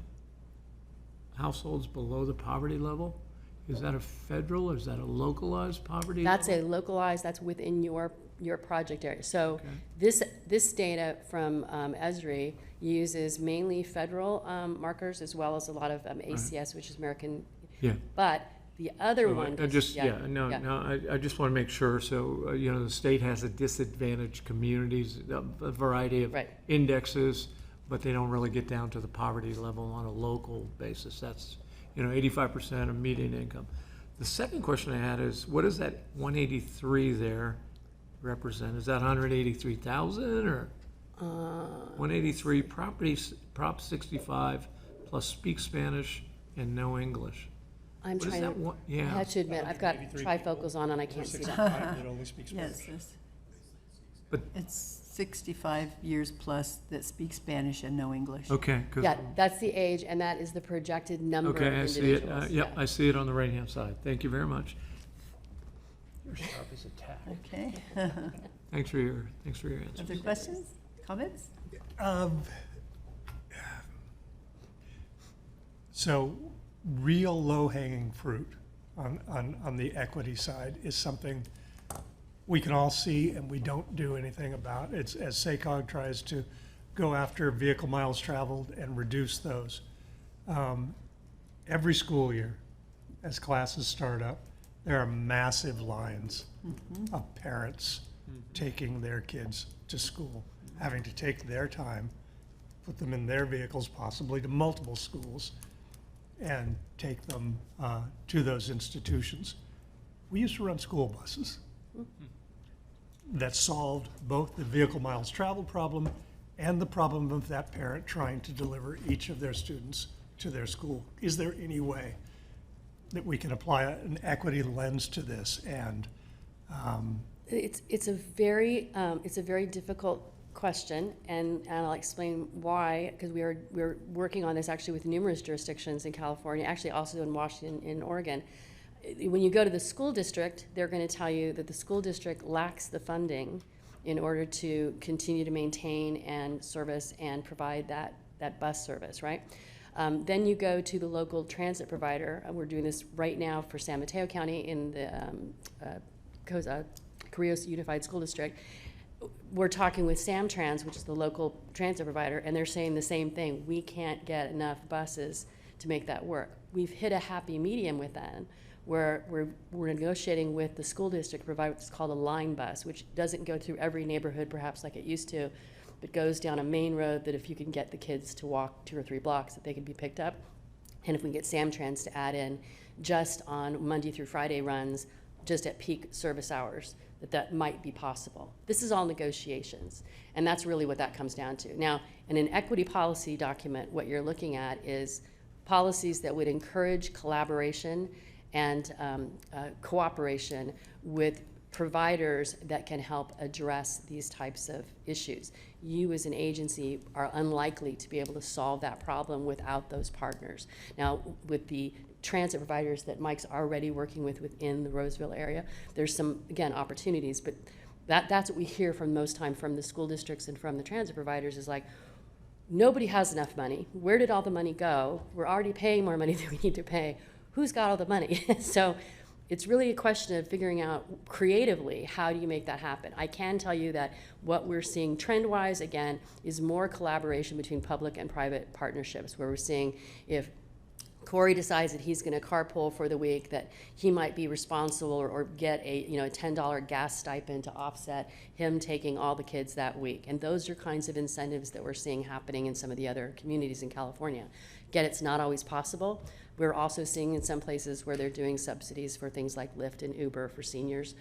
[SPEAKER 3] households below the poverty level. Is that a federal or is that a localized poverty
[SPEAKER 11] That's
[SPEAKER 3] level?
[SPEAKER 11] a localized, that's within your project area. So
[SPEAKER 3] Okay.
[SPEAKER 11] this data from ESRI uses mainly federal markers as well as a lot of ACS, which is American.
[SPEAKER 3] Yeah.
[SPEAKER 11] But the other
[SPEAKER 3] So
[SPEAKER 11] one.
[SPEAKER 3] I just, I just want to make sure, so, you know, the state has a disadvantaged communities, a variety of
[SPEAKER 11] Right.
[SPEAKER 3] indexes, but they don't really get down to the poverty level on a local basis. That's, you know, 85% of median income. The second question I had is, what does that 183 there represent? Is that 183,000 or? 183 properties, Prop 65 plus speak Spanish and no English.
[SPEAKER 11] I'm
[SPEAKER 3] What is
[SPEAKER 11] trying
[SPEAKER 3] that
[SPEAKER 11] to,
[SPEAKER 3] one?
[SPEAKER 11] I
[SPEAKER 3] Yeah.
[SPEAKER 11] have to admit, I've got trifocals on and I can't see that.
[SPEAKER 8] That only speaks Spanish.
[SPEAKER 1] Yes,
[SPEAKER 3] But,
[SPEAKER 1] it's 65 years plus that speak Spanish and no English.
[SPEAKER 3] okay, 'cause-
[SPEAKER 11] Yeah, that's the age, and that is the projected number of
[SPEAKER 3] okay, I
[SPEAKER 11] individuals.
[SPEAKER 3] see it. Yep, I see it on the right-hand side. Thank you very much. You're sharp as a tack.
[SPEAKER 1] Okay.
[SPEAKER 3] Thanks for your answers.
[SPEAKER 1] Other questions, comments?
[SPEAKER 8] So real low-hanging fruit on the equity side is something we can all see and we don't do anything about. It's as SACOG tries to go after vehicle miles traveled and reduce those. Every school year, as classes start up, there are massive lines of parents taking their kids to school, having to take their time, put them in their vehicles, possibly to multiple schools, and take them to those institutions. We used to run school buses that solved both the vehicle miles traveled problem and the problem of that parent trying to deliver each of their students to their school. Is there any way that we can apply an equity lens to this? And
[SPEAKER 11] It's a very difficult question, and I'll explain why, because we're working on this actually with numerous jurisdictions in California, actually also in Washington, in Oregon. When you go to the school district, they're going to tell you that the school district lacks the funding in order to continue to maintain and service and provide that bus service, right? Then you go to the local transit provider. We're doing this right now for San Mateo County in the Carrillos Unified School District. We're talking with Samtrans, which is the local transit provider, and they're saying the same thing. We can't get enough buses to make that work. We've hit a happy medium with that, where we're negotiating with the school district to provide what's called a line bus, which doesn't go through every neighborhood perhaps like it used to, but goes down a main road that if you can get the kids to walk 2 or 3 blocks, that they can be picked up. And if we get Samtrans to add in just on Monday through Friday runs, just at peak service hours, that might be possible. This is all negotiations, and that's really what that comes down to. Now, in an equity policy document, what you're looking at is policies that would encourage collaboration and cooperation with providers that can help address these types of issues. You as an agency are unlikely to be able to solve that problem without those partners. Now, with the transit providers that Mike's already working with within the Roseville area, there's some, again, opportunities, but that's what we hear from most time from the school districts and from the transit providers is like, nobody has enough money. Where did all the money go? We're already paying more money than we need to pay. Who's got all the money? So it's really a question of figuring out creatively, how do you make that happen? I can tell you that what we're seeing trend-wise, again, is more collaboration between public and private partnerships, where we're seeing if Corey decides that he's going to carpool for the week, that he might be responsible or get a $10 gas stipend to offset him taking all the kids that week. And those are kinds of incentives that we're seeing happening in some of the other communities in California. Again, it's not always possible. We're also seeing in some places where they're doing subsidies for things like Lyft and Uber for seniors.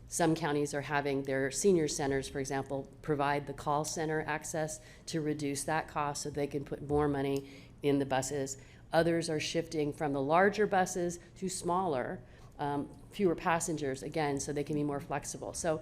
[SPEAKER 11] Some counties are having their senior centers, for example, provide the call center access to reduce that cost so they can put more money in the buses. Others are shifting from the larger buses to smaller, fewer passengers, again, so they can be more flexible. So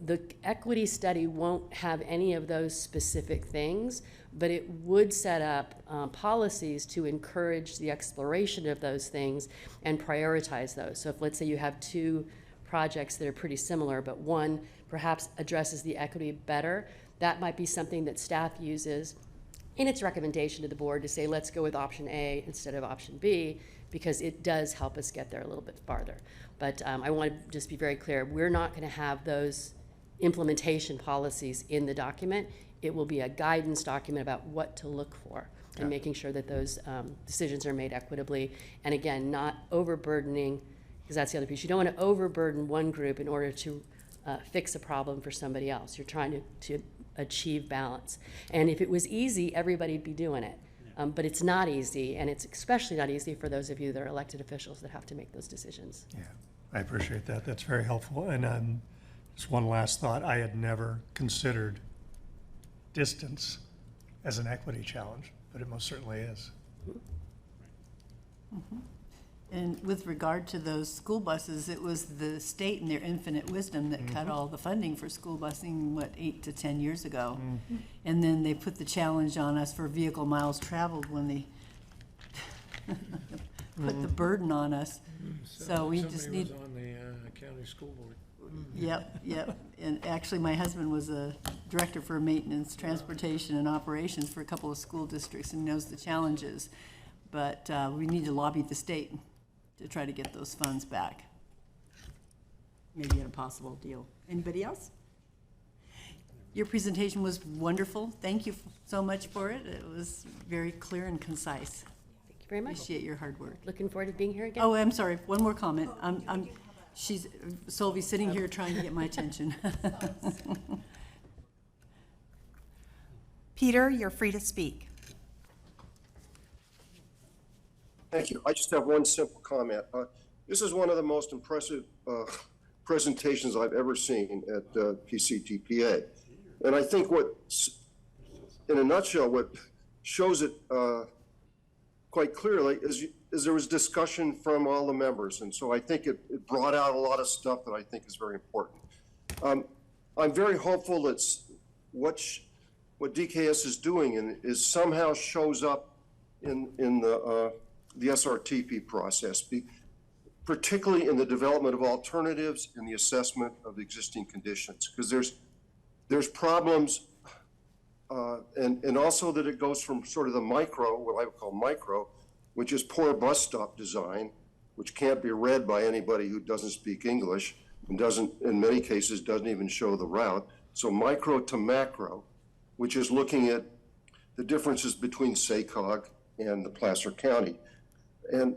[SPEAKER 11] the equity study won't have any of those specific things, but it would set up policies to encourage the exploration of those things and prioritize those. So if, let's say, you have two projects that are pretty similar, but one perhaps addresses the equity better, that might be something that staff uses in its recommendation to the board to say, let's go with option A instead of option B, because it does help us get there a little bit farther. But I want to just be very clear, we're not going to have those implementation policies in the document. It will be a guidance document about what to look for and making sure that those decisions are made equitably. And again, not overburdening, because that's the other piece. You don't want to overburden one group in order to fix a problem for somebody else. You're trying to achieve balance. And if it was easy, everybody'd be doing it. But it's not easy, and it's especially not easy for those of you that are elected officials that have to make those decisions.
[SPEAKER 8] Yeah, I appreciate that. That's very helpful. And just one last thought. I had never considered distance as an equity challenge, but it most certainly is.
[SPEAKER 1] And with regard to those school buses, it was the state in their infinite wisdom that cut all the funding for school busing, 8 to 10 years ago. And then they put the challenge on us for vehicle miles traveled when they put the burden on us. So we just need.
[SPEAKER 3] Somebody was on the county school board.
[SPEAKER 1] Yep. And actually, my husband was a director for maintenance, transportation, and operations for a couple of school districts and knows the challenges. But we need to lobby the state to try to get those funds back. Maybe at a possible deal. Anybody else? Your presentation was wonderful. Thank you so much for it. It was very clear and concise.
[SPEAKER 11] Thank you very much.
[SPEAKER 1] Appreciate your hard work.
[SPEAKER 11] Looking forward to being here again.
[SPEAKER 1] Oh, I'm sorry, one more comment. She's, Sylvie's sitting here trying to get my attention.
[SPEAKER 4] Peter, you're free to speak.
[SPEAKER 12] Thank you. I just have one simple comment. This is one of the most impressive presentations I've ever seen at PCTPA. And I think in a nutshell, what shows it quite clearly is there was discussion from all the members. And so I think it brought out a lot of stuff that I think is very important. I'm very hopeful that what DKS is doing is somehow shows up in the SRTP process, particularly in the development of alternatives and the assessment of existing conditions, because there's problems, and also that it goes from sort of the micro, what I would call micro, which is poor bus stop design, which can't be read by anybody who doesn't speak English and in many cases, doesn't even show the route. So micro to macro, which is looking at the differences between SACOG and the Placer County. And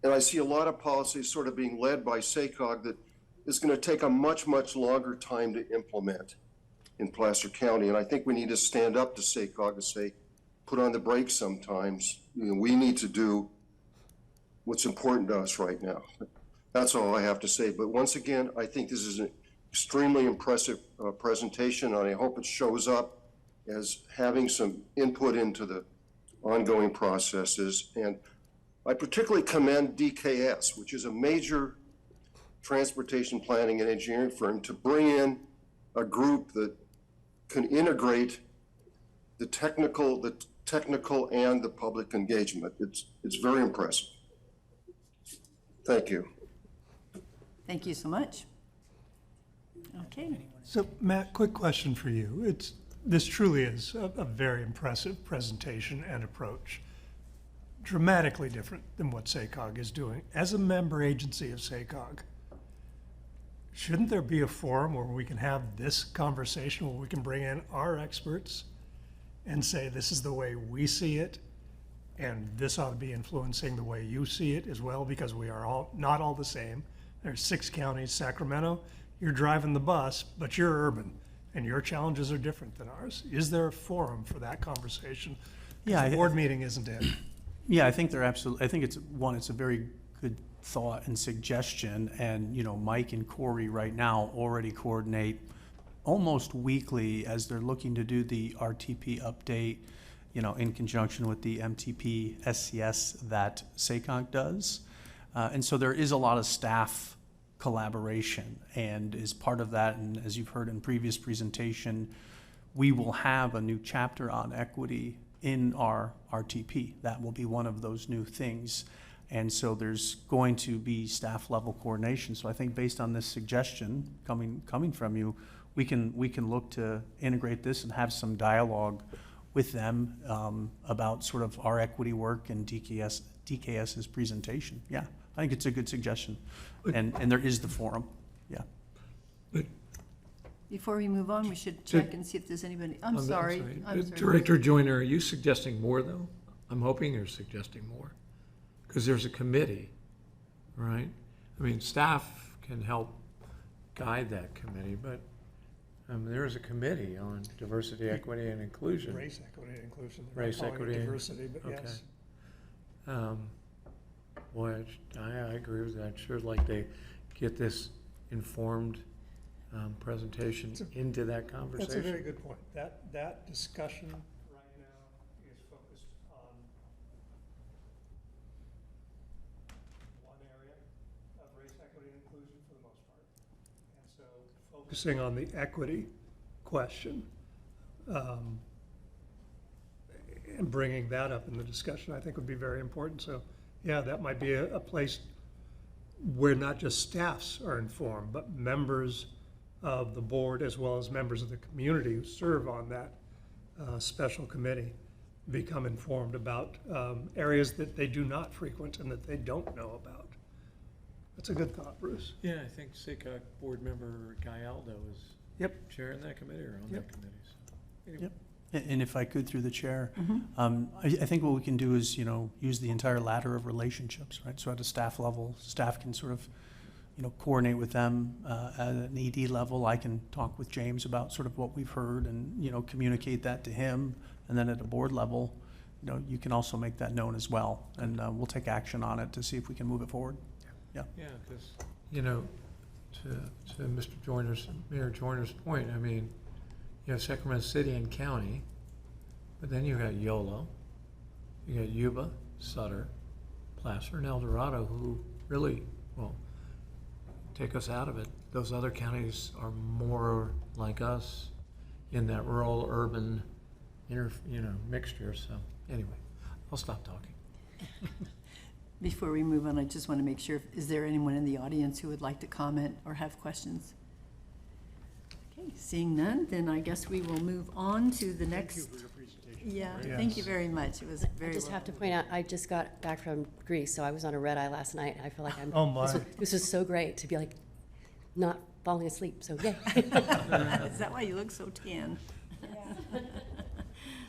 [SPEAKER 12] I see a lot of policies sort of being led by SACOG that is going to take a much, much longer time to implement in Placer County. And I think we need to stand up to SACOG and say, put on the brakes sometimes. We need to do what's important to us right now. That's all I have to say. But once again, I think this is an extremely impressive presentation, and I hope it shows up as having some input into the ongoing processes. And I particularly commend DKS, which is a major transportation planning and engineering firm, to bring in a group that can integrate the technical and the public engagement. It's very impressive. Thank you.
[SPEAKER 1] Thank you so much. Okay.
[SPEAKER 8] So Matt, quick question for you. This truly is a very impressive presentation and approach. dramatically different than what SACOG is doing. As a member agency of SACOG, shouldn't there be a forum where we can have this conversation, where we can bring in our experts and say, this is the way we see it, and this ought to be influencing the way you see it as well, because we are all not all the same. There's 6 counties. Sacramento, you're driving the bus, but you're urban, and your challenges are different than ours. Is there a forum for that conversation? 'Cause
[SPEAKER 6] Yeah,
[SPEAKER 8] the board meeting isn't it.
[SPEAKER 6] Yeah, I think they're absolutely, I think it's a very good thought and suggestion. And, Mike and Corey right now already coordinate almost weekly as they're looking to do the RTP update, in conjunction with the MTP SCS that SACOG does. And so there is a lot of staff collaboration, and as part of that, and as you've heard in previous presentation, we will have a new chapter on equity in our RTP. That will be one of those new things. And so there's going to be staff level coordination. So I think based on this suggestion coming from you, we can look to integrate this and have some dialogue with them about sort of our equity work and DKS's presentation. Yeah, I think it's a good suggestion. And there is the forum, yeah.
[SPEAKER 1] Before we move on, we should check and see if there's anybody, I'm sorry.
[SPEAKER 3] Director Joyner, are you suggesting more, though? I'm hoping you're suggesting more, because there's a committee, right? I mean, staff can help guide that committee, but there is a committee on diversity, equity, and inclusion.
[SPEAKER 8] Race, equity, and inclusion.
[SPEAKER 3] Race, equity, and-
[SPEAKER 8] Diversity, but
[SPEAKER 3] okay.
[SPEAKER 8] yes.
[SPEAKER 3] Boy, I agree with that. I'd sure like to get this informed presentation into that conversation.
[SPEAKER 8] That's a very good point. That discussion right now is focused on one area of race, equity, and inclusion for the most part. And so focusing on the equity question and bringing that up in the discussion, I think would be very important. So, yeah, that might be a place where not just staffs are informed, but members of the board as well as members of the community who serve on that special committee become informed about areas that they do not frequent and that they don't know about. That's a good thought, Bruce.
[SPEAKER 3] Yeah, I think SACOG board member Guy Aldo is
[SPEAKER 8] Yep.
[SPEAKER 3] chairing that committee or on that committee. So, anyway.
[SPEAKER 6] Yep. And if I could, through the chair, I think what we can do is, use the entire ladder of relationships, right? So at a staff level, staff can sort of, coordinate with them. At an ED level, I can talk with James about sort of what we've heard and, communicate that to him. And then at a board level, you can also make that known as well. And we'll take action on it to see if we can move it forward. Yeah.
[SPEAKER 3] Yeah, because, to Mayor Joyner's point, I mean, you have Sacramento City and County, but then you got Yolo, you got Yuba, Sutter, Placer, and El Dorado, who really, take us out of it. Those other counties are more like us in that rural, urban, mixture. So anyway, I'll stop talking.
[SPEAKER 1] Before we move on, I just want to make sure, is there anyone in the audience who would like to comment or have questions? Okay, seeing none, then I guess we will move on to the next.
[SPEAKER 8] Thank you for your presentation.
[SPEAKER 1] Yeah,
[SPEAKER 8] Yes.
[SPEAKER 1] thank you very much. It was
[SPEAKER 11] I
[SPEAKER 1] very
[SPEAKER 11] just
[SPEAKER 1] well
[SPEAKER 11] have to
[SPEAKER 1] done.
[SPEAKER 11] point out, I just got back from Greece, so I was on a red eye last night. I feel like I'm.
[SPEAKER 8] Oh, my.
[SPEAKER 11] This was so great to be like, not falling asleep, so yay.
[SPEAKER 1] Is that why you look so tan?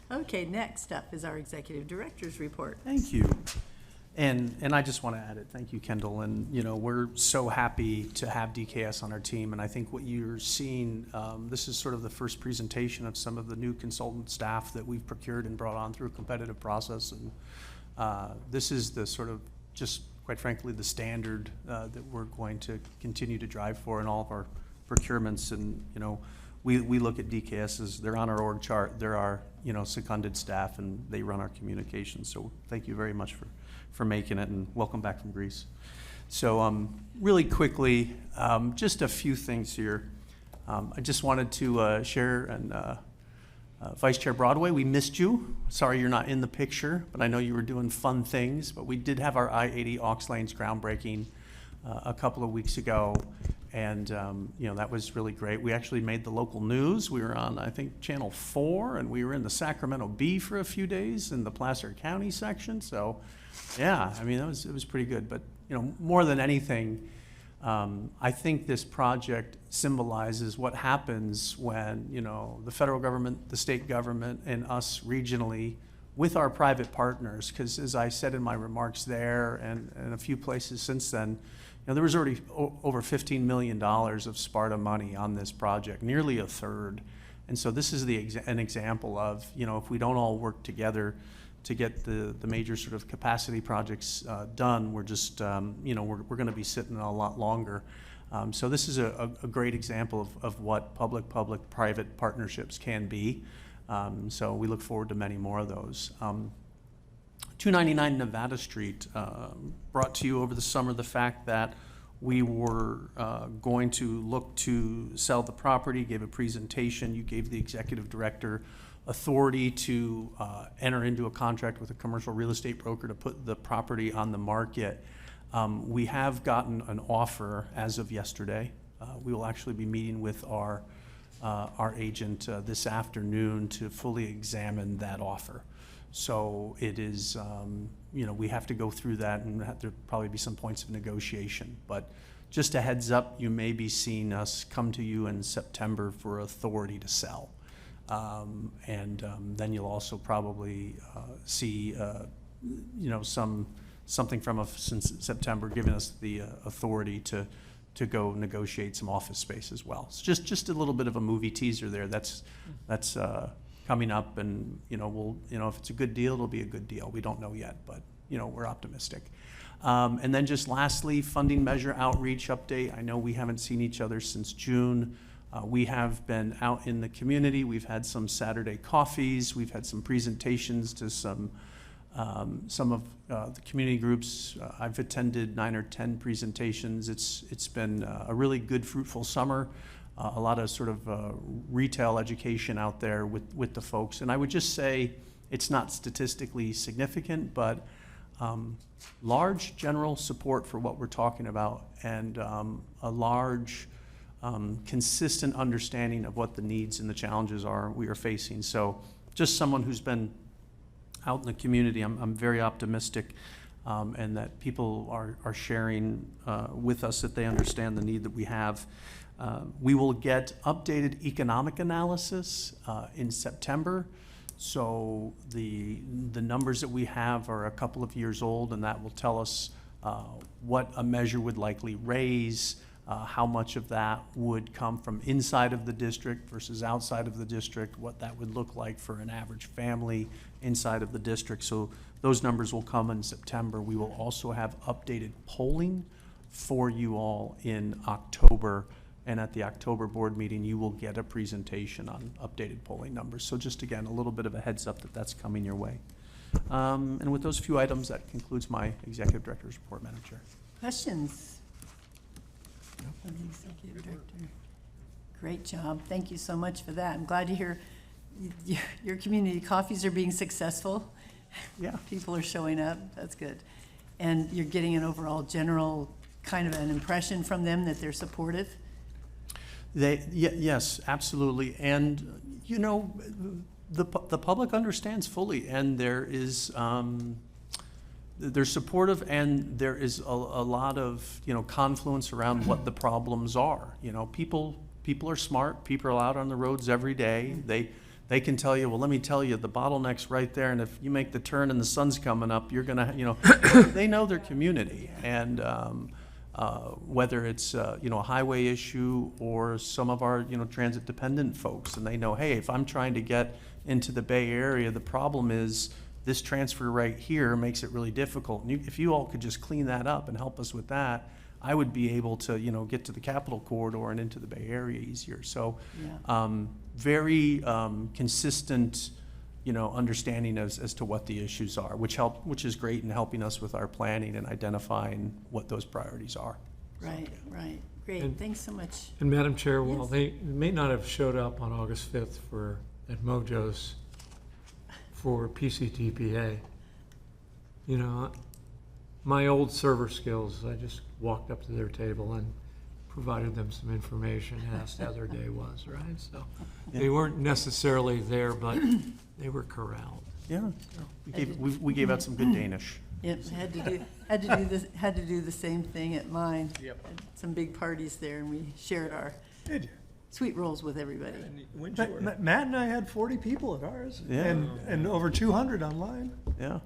[SPEAKER 1] Okay, next up is our executive director's report.
[SPEAKER 6] Thank you. And I just want to add it, thank you, Kendall. And, we're so happy to have DKS on our team. And I think what you're seeing, this is sort of the first presentation of some of the new consultant staff that we've procured and brought on through a competitive process. And this is the sort of, just quite frankly, the standard that we're going to continue to drive for in all of our procurements. And, we look at DKS as, they're on our org chart, they're our, seconded staff, and they run our communications. So thank you very much for making it, and welcome back from Greece. So really quickly, just a few things here. I just wanted to share, and Vice Chair Broadway, we missed you. Sorry you're not in the picture, but I know you were doing fun things. But we did have our I-80 Aux Lanes groundbreaking a couple of weeks ago, And, that was really great. We actually made the local news. We were on, I think, Channel 4, and we were in the Sacramento Bee for a few days in the Placer County section. So, yeah, I mean, it was pretty good. But, more than anything, I think this project symbolizes what happens when, the federal government, the state government, and us regionally with our private partners. Because as I said in my remarks there and a few places since then, there was already over $15 million of Sparta money on this project, nearly a third. And so this is an example of, if we don't all work together to get the major sort of capacity projects done, we're just, we're going to be sitting a lot longer. So this is a great example of what public-private partnerships can be. So we look forward to many more of those. 299 Nevada Street brought to you over the summer the fact that we were going to look to sell the property, gave a presentation. You gave the executive director authority to enter into a contract with a commercial real estate broker to put the property on the market. We have gotten an offer as of yesterday. We will actually be meeting with our agent this afternoon to fully examine that offer. So it is, we have to go through that, and there'll probably be some points of negotiation. But just a heads up, you may be seeing us come to you in September for authority to sell. Then you'll also probably see, something from us since September giving us the authority to go negotiate some office space as well. It's just a little bit of a movie teaser there. That's coming up, and we'll, if it's a good deal, it'll be a good deal. We don't know yet, but we're optimistic. And then just lastly, funding measure outreach update. I know we haven't seen each other since June. We have been out in the community. We've had some Saturday coffees. We've had some presentations to some of the community groups. I've attended 9 or 10 presentations. It's been a really good, fruitful summer. A lot of sort of retail education out there with the folks. And I would just say it's not statistically significant, but large general support for what we're talking about, and a large consistent understanding of what the needs and the challenges are we are facing. So just someone who's been out in the community, I'm very optimistic, and that people are sharing with us that they understand the need that we have. We will get updated economic analysis in September. So the numbers that we have are a couple of years old, and that will tell us what a measure would likely raise, how much of that would come from inside of the district versus outside of the district, what that would look like for an average family inside of the district. So those numbers will come in September. We will also have updated polling for you all in October. And at the October board meeting, you will get a presentation on updated polling numbers. So just again, a little bit of a heads up that that's coming your way. And with those few items, that concludes my executive director's report, Madam Chair.
[SPEAKER 1] Questions? From the executive director. Great job. Thank you so much for that. I'm glad to hear your community coffees are being successful.
[SPEAKER 6] Yeah.
[SPEAKER 1] People are showing up. That's good. And you're getting an overall general kind of an impression from them that they're supportive?
[SPEAKER 6] Yes, absolutely. And, the public understands fully, and they're supportive, and there is a lot of, confluence around what the problems are. People are smart. People are out on the roads every day. They can tell you, well, let me tell you, the bottleneck's right there, and if you make the turn and the sun's coming up, you're gonna, they know their community. And whether it's a highway issue or some of our transit dependent folks, and they know, hey, if I'm trying to get into the Bay Area, the problem is this transfer right here makes it really difficult. And if you all could just clean that up and help us with that, I would be able to get to the Capitol Corridor and into the Bay Area easier. So very consistent understanding as to what the issues are, which is great in helping us with our planning and identifying what those priorities are.
[SPEAKER 1] Right. Great.
[SPEAKER 3] And-
[SPEAKER 1] Thanks so much.
[SPEAKER 3] And Madam Chair, while
[SPEAKER 1] Yes.
[SPEAKER 3] they may not have showed up on August 5th at Mojo's for PCTPA, my old server skills, I just walked up to their table and provided them some information, asked how their day was, right? So they weren't necessarily there, but they were corralled.
[SPEAKER 6] Yeah, we gave out some good Danish.
[SPEAKER 1] Yep, had to do the same thing at mine.
[SPEAKER 3] Yep.
[SPEAKER 1] Had some big parties there, and we shared our
[SPEAKER 8] Did you?
[SPEAKER 1] sweet rolls with everybody.
[SPEAKER 8] Matt and I had 40 people at ours,
[SPEAKER 6] Yeah.
[SPEAKER 8] and over 200 online.
[SPEAKER 6] Yeah.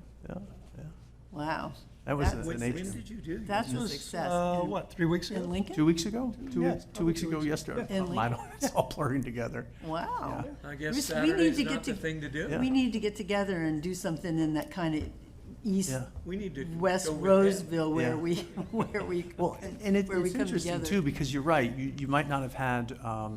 [SPEAKER 1] Wow.
[SPEAKER 6] That was
[SPEAKER 1] That's-
[SPEAKER 6] an age.
[SPEAKER 8] did you do?
[SPEAKER 1] That's
[SPEAKER 8] This
[SPEAKER 1] a
[SPEAKER 8] was,
[SPEAKER 1] success.
[SPEAKER 8] What, 3 weeks ago?
[SPEAKER 1] In Lincoln?
[SPEAKER 6] 2 weeks ago?
[SPEAKER 8] Yeah,
[SPEAKER 6] Two weeks ago yesterday.
[SPEAKER 1] In
[SPEAKER 6] Mine, it's all blurring together.
[SPEAKER 1] Wow.
[SPEAKER 3] I
[SPEAKER 1] We
[SPEAKER 3] guess
[SPEAKER 1] need
[SPEAKER 3] Saturday's
[SPEAKER 1] to
[SPEAKER 3] not
[SPEAKER 1] get
[SPEAKER 3] the
[SPEAKER 1] to-
[SPEAKER 3] thing to do.
[SPEAKER 6] Yeah.
[SPEAKER 1] We need to get together and do something in that kind of east,
[SPEAKER 6] Yeah.
[SPEAKER 3] We need to
[SPEAKER 1] west
[SPEAKER 3] go with
[SPEAKER 1] Roseville
[SPEAKER 6] Yeah.
[SPEAKER 1] where we,
[SPEAKER 6] Well, and
[SPEAKER 1] where we
[SPEAKER 6] it's
[SPEAKER 1] come
[SPEAKER 6] interesting
[SPEAKER 1] together.
[SPEAKER 6] too, because you're right, you might not have had, a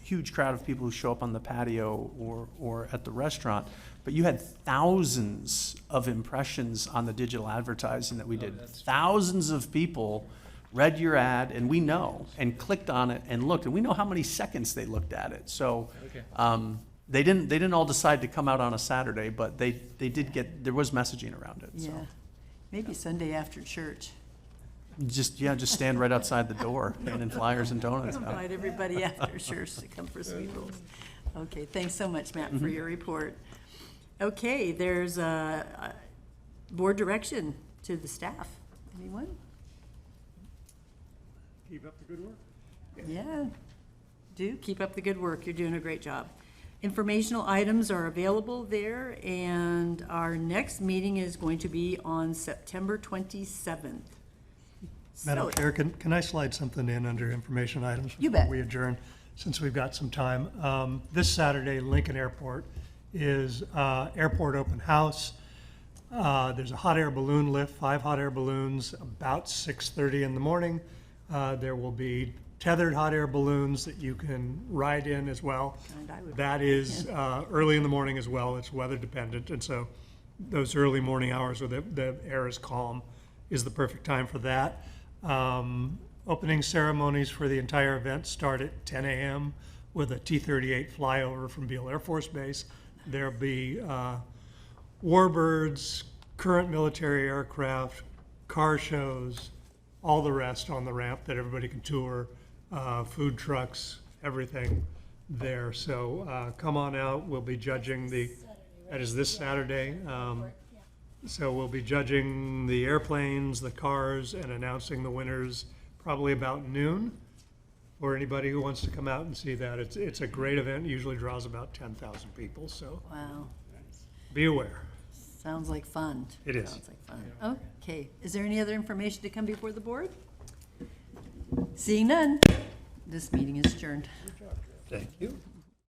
[SPEAKER 6] huge crowd of people who show up on the patio or at the restaurant, but you had thousands of impressions on the digital advertising that we did. Thousands of people read your ad, and we know, and clicked on it and looked, and we know how many seconds they looked at it. So,
[SPEAKER 3] Okay.
[SPEAKER 6] they didn't all decide to come out on a Saturday, but they did there was messaging around it, so.
[SPEAKER 1] Yeah. Maybe Sunday after church.
[SPEAKER 6] Just stand right outside the door, handing flyers and donuts out.
[SPEAKER 1] Invite everybody after church to come for sweet rolls. Okay, thanks so much, Matt, for your report. Okay, there's a board direction to the staff. Anyone?
[SPEAKER 8] Keep up the good work.
[SPEAKER 1] Yeah, do keep up the good work. You're doing a great job. Informational items are available there, and our next meeting is going to be on September 27th.
[SPEAKER 8] Madam
[SPEAKER 1] So-
[SPEAKER 8] Chair, can I slide something in under information items?
[SPEAKER 1] You bet.
[SPEAKER 8] Before we adjourn, since we've got some time. This Saturday, Lincoln Airport is airport open house. There's a hot air balloon lift, 5 hot air balloons, about 6:30 in the morning. There will be tethered hot air balloons that you can ride in as well.
[SPEAKER 1] And I would-
[SPEAKER 8] That is early in the morning as well. It's weather dependent, and so those early morning hours where the air is calm is the perfect time for that. Opening ceremonies for the entire event start at 10 a.m. with a T-38 flyover from Beale Air Force Base. There'll be warbirds, current military aircraft, car shows, all the rest on the ramp that everybody can tour, food trucks, everything there. So come on out. We'll be judging that is this Saturday. So we'll be judging the airplanes, the cars, and announcing the winners probably about noon. For anybody who wants to come out and see that, it's a great event. Usually draws about 10,000 people. So
[SPEAKER 1] Wow,
[SPEAKER 8] be aware.
[SPEAKER 1] sounds like fun.
[SPEAKER 8] It is.
[SPEAKER 1] Sounds like fun. Okay, is there any other information to come before the board? Seeing none, this meeting is adjourned.
[SPEAKER 7] Thank you.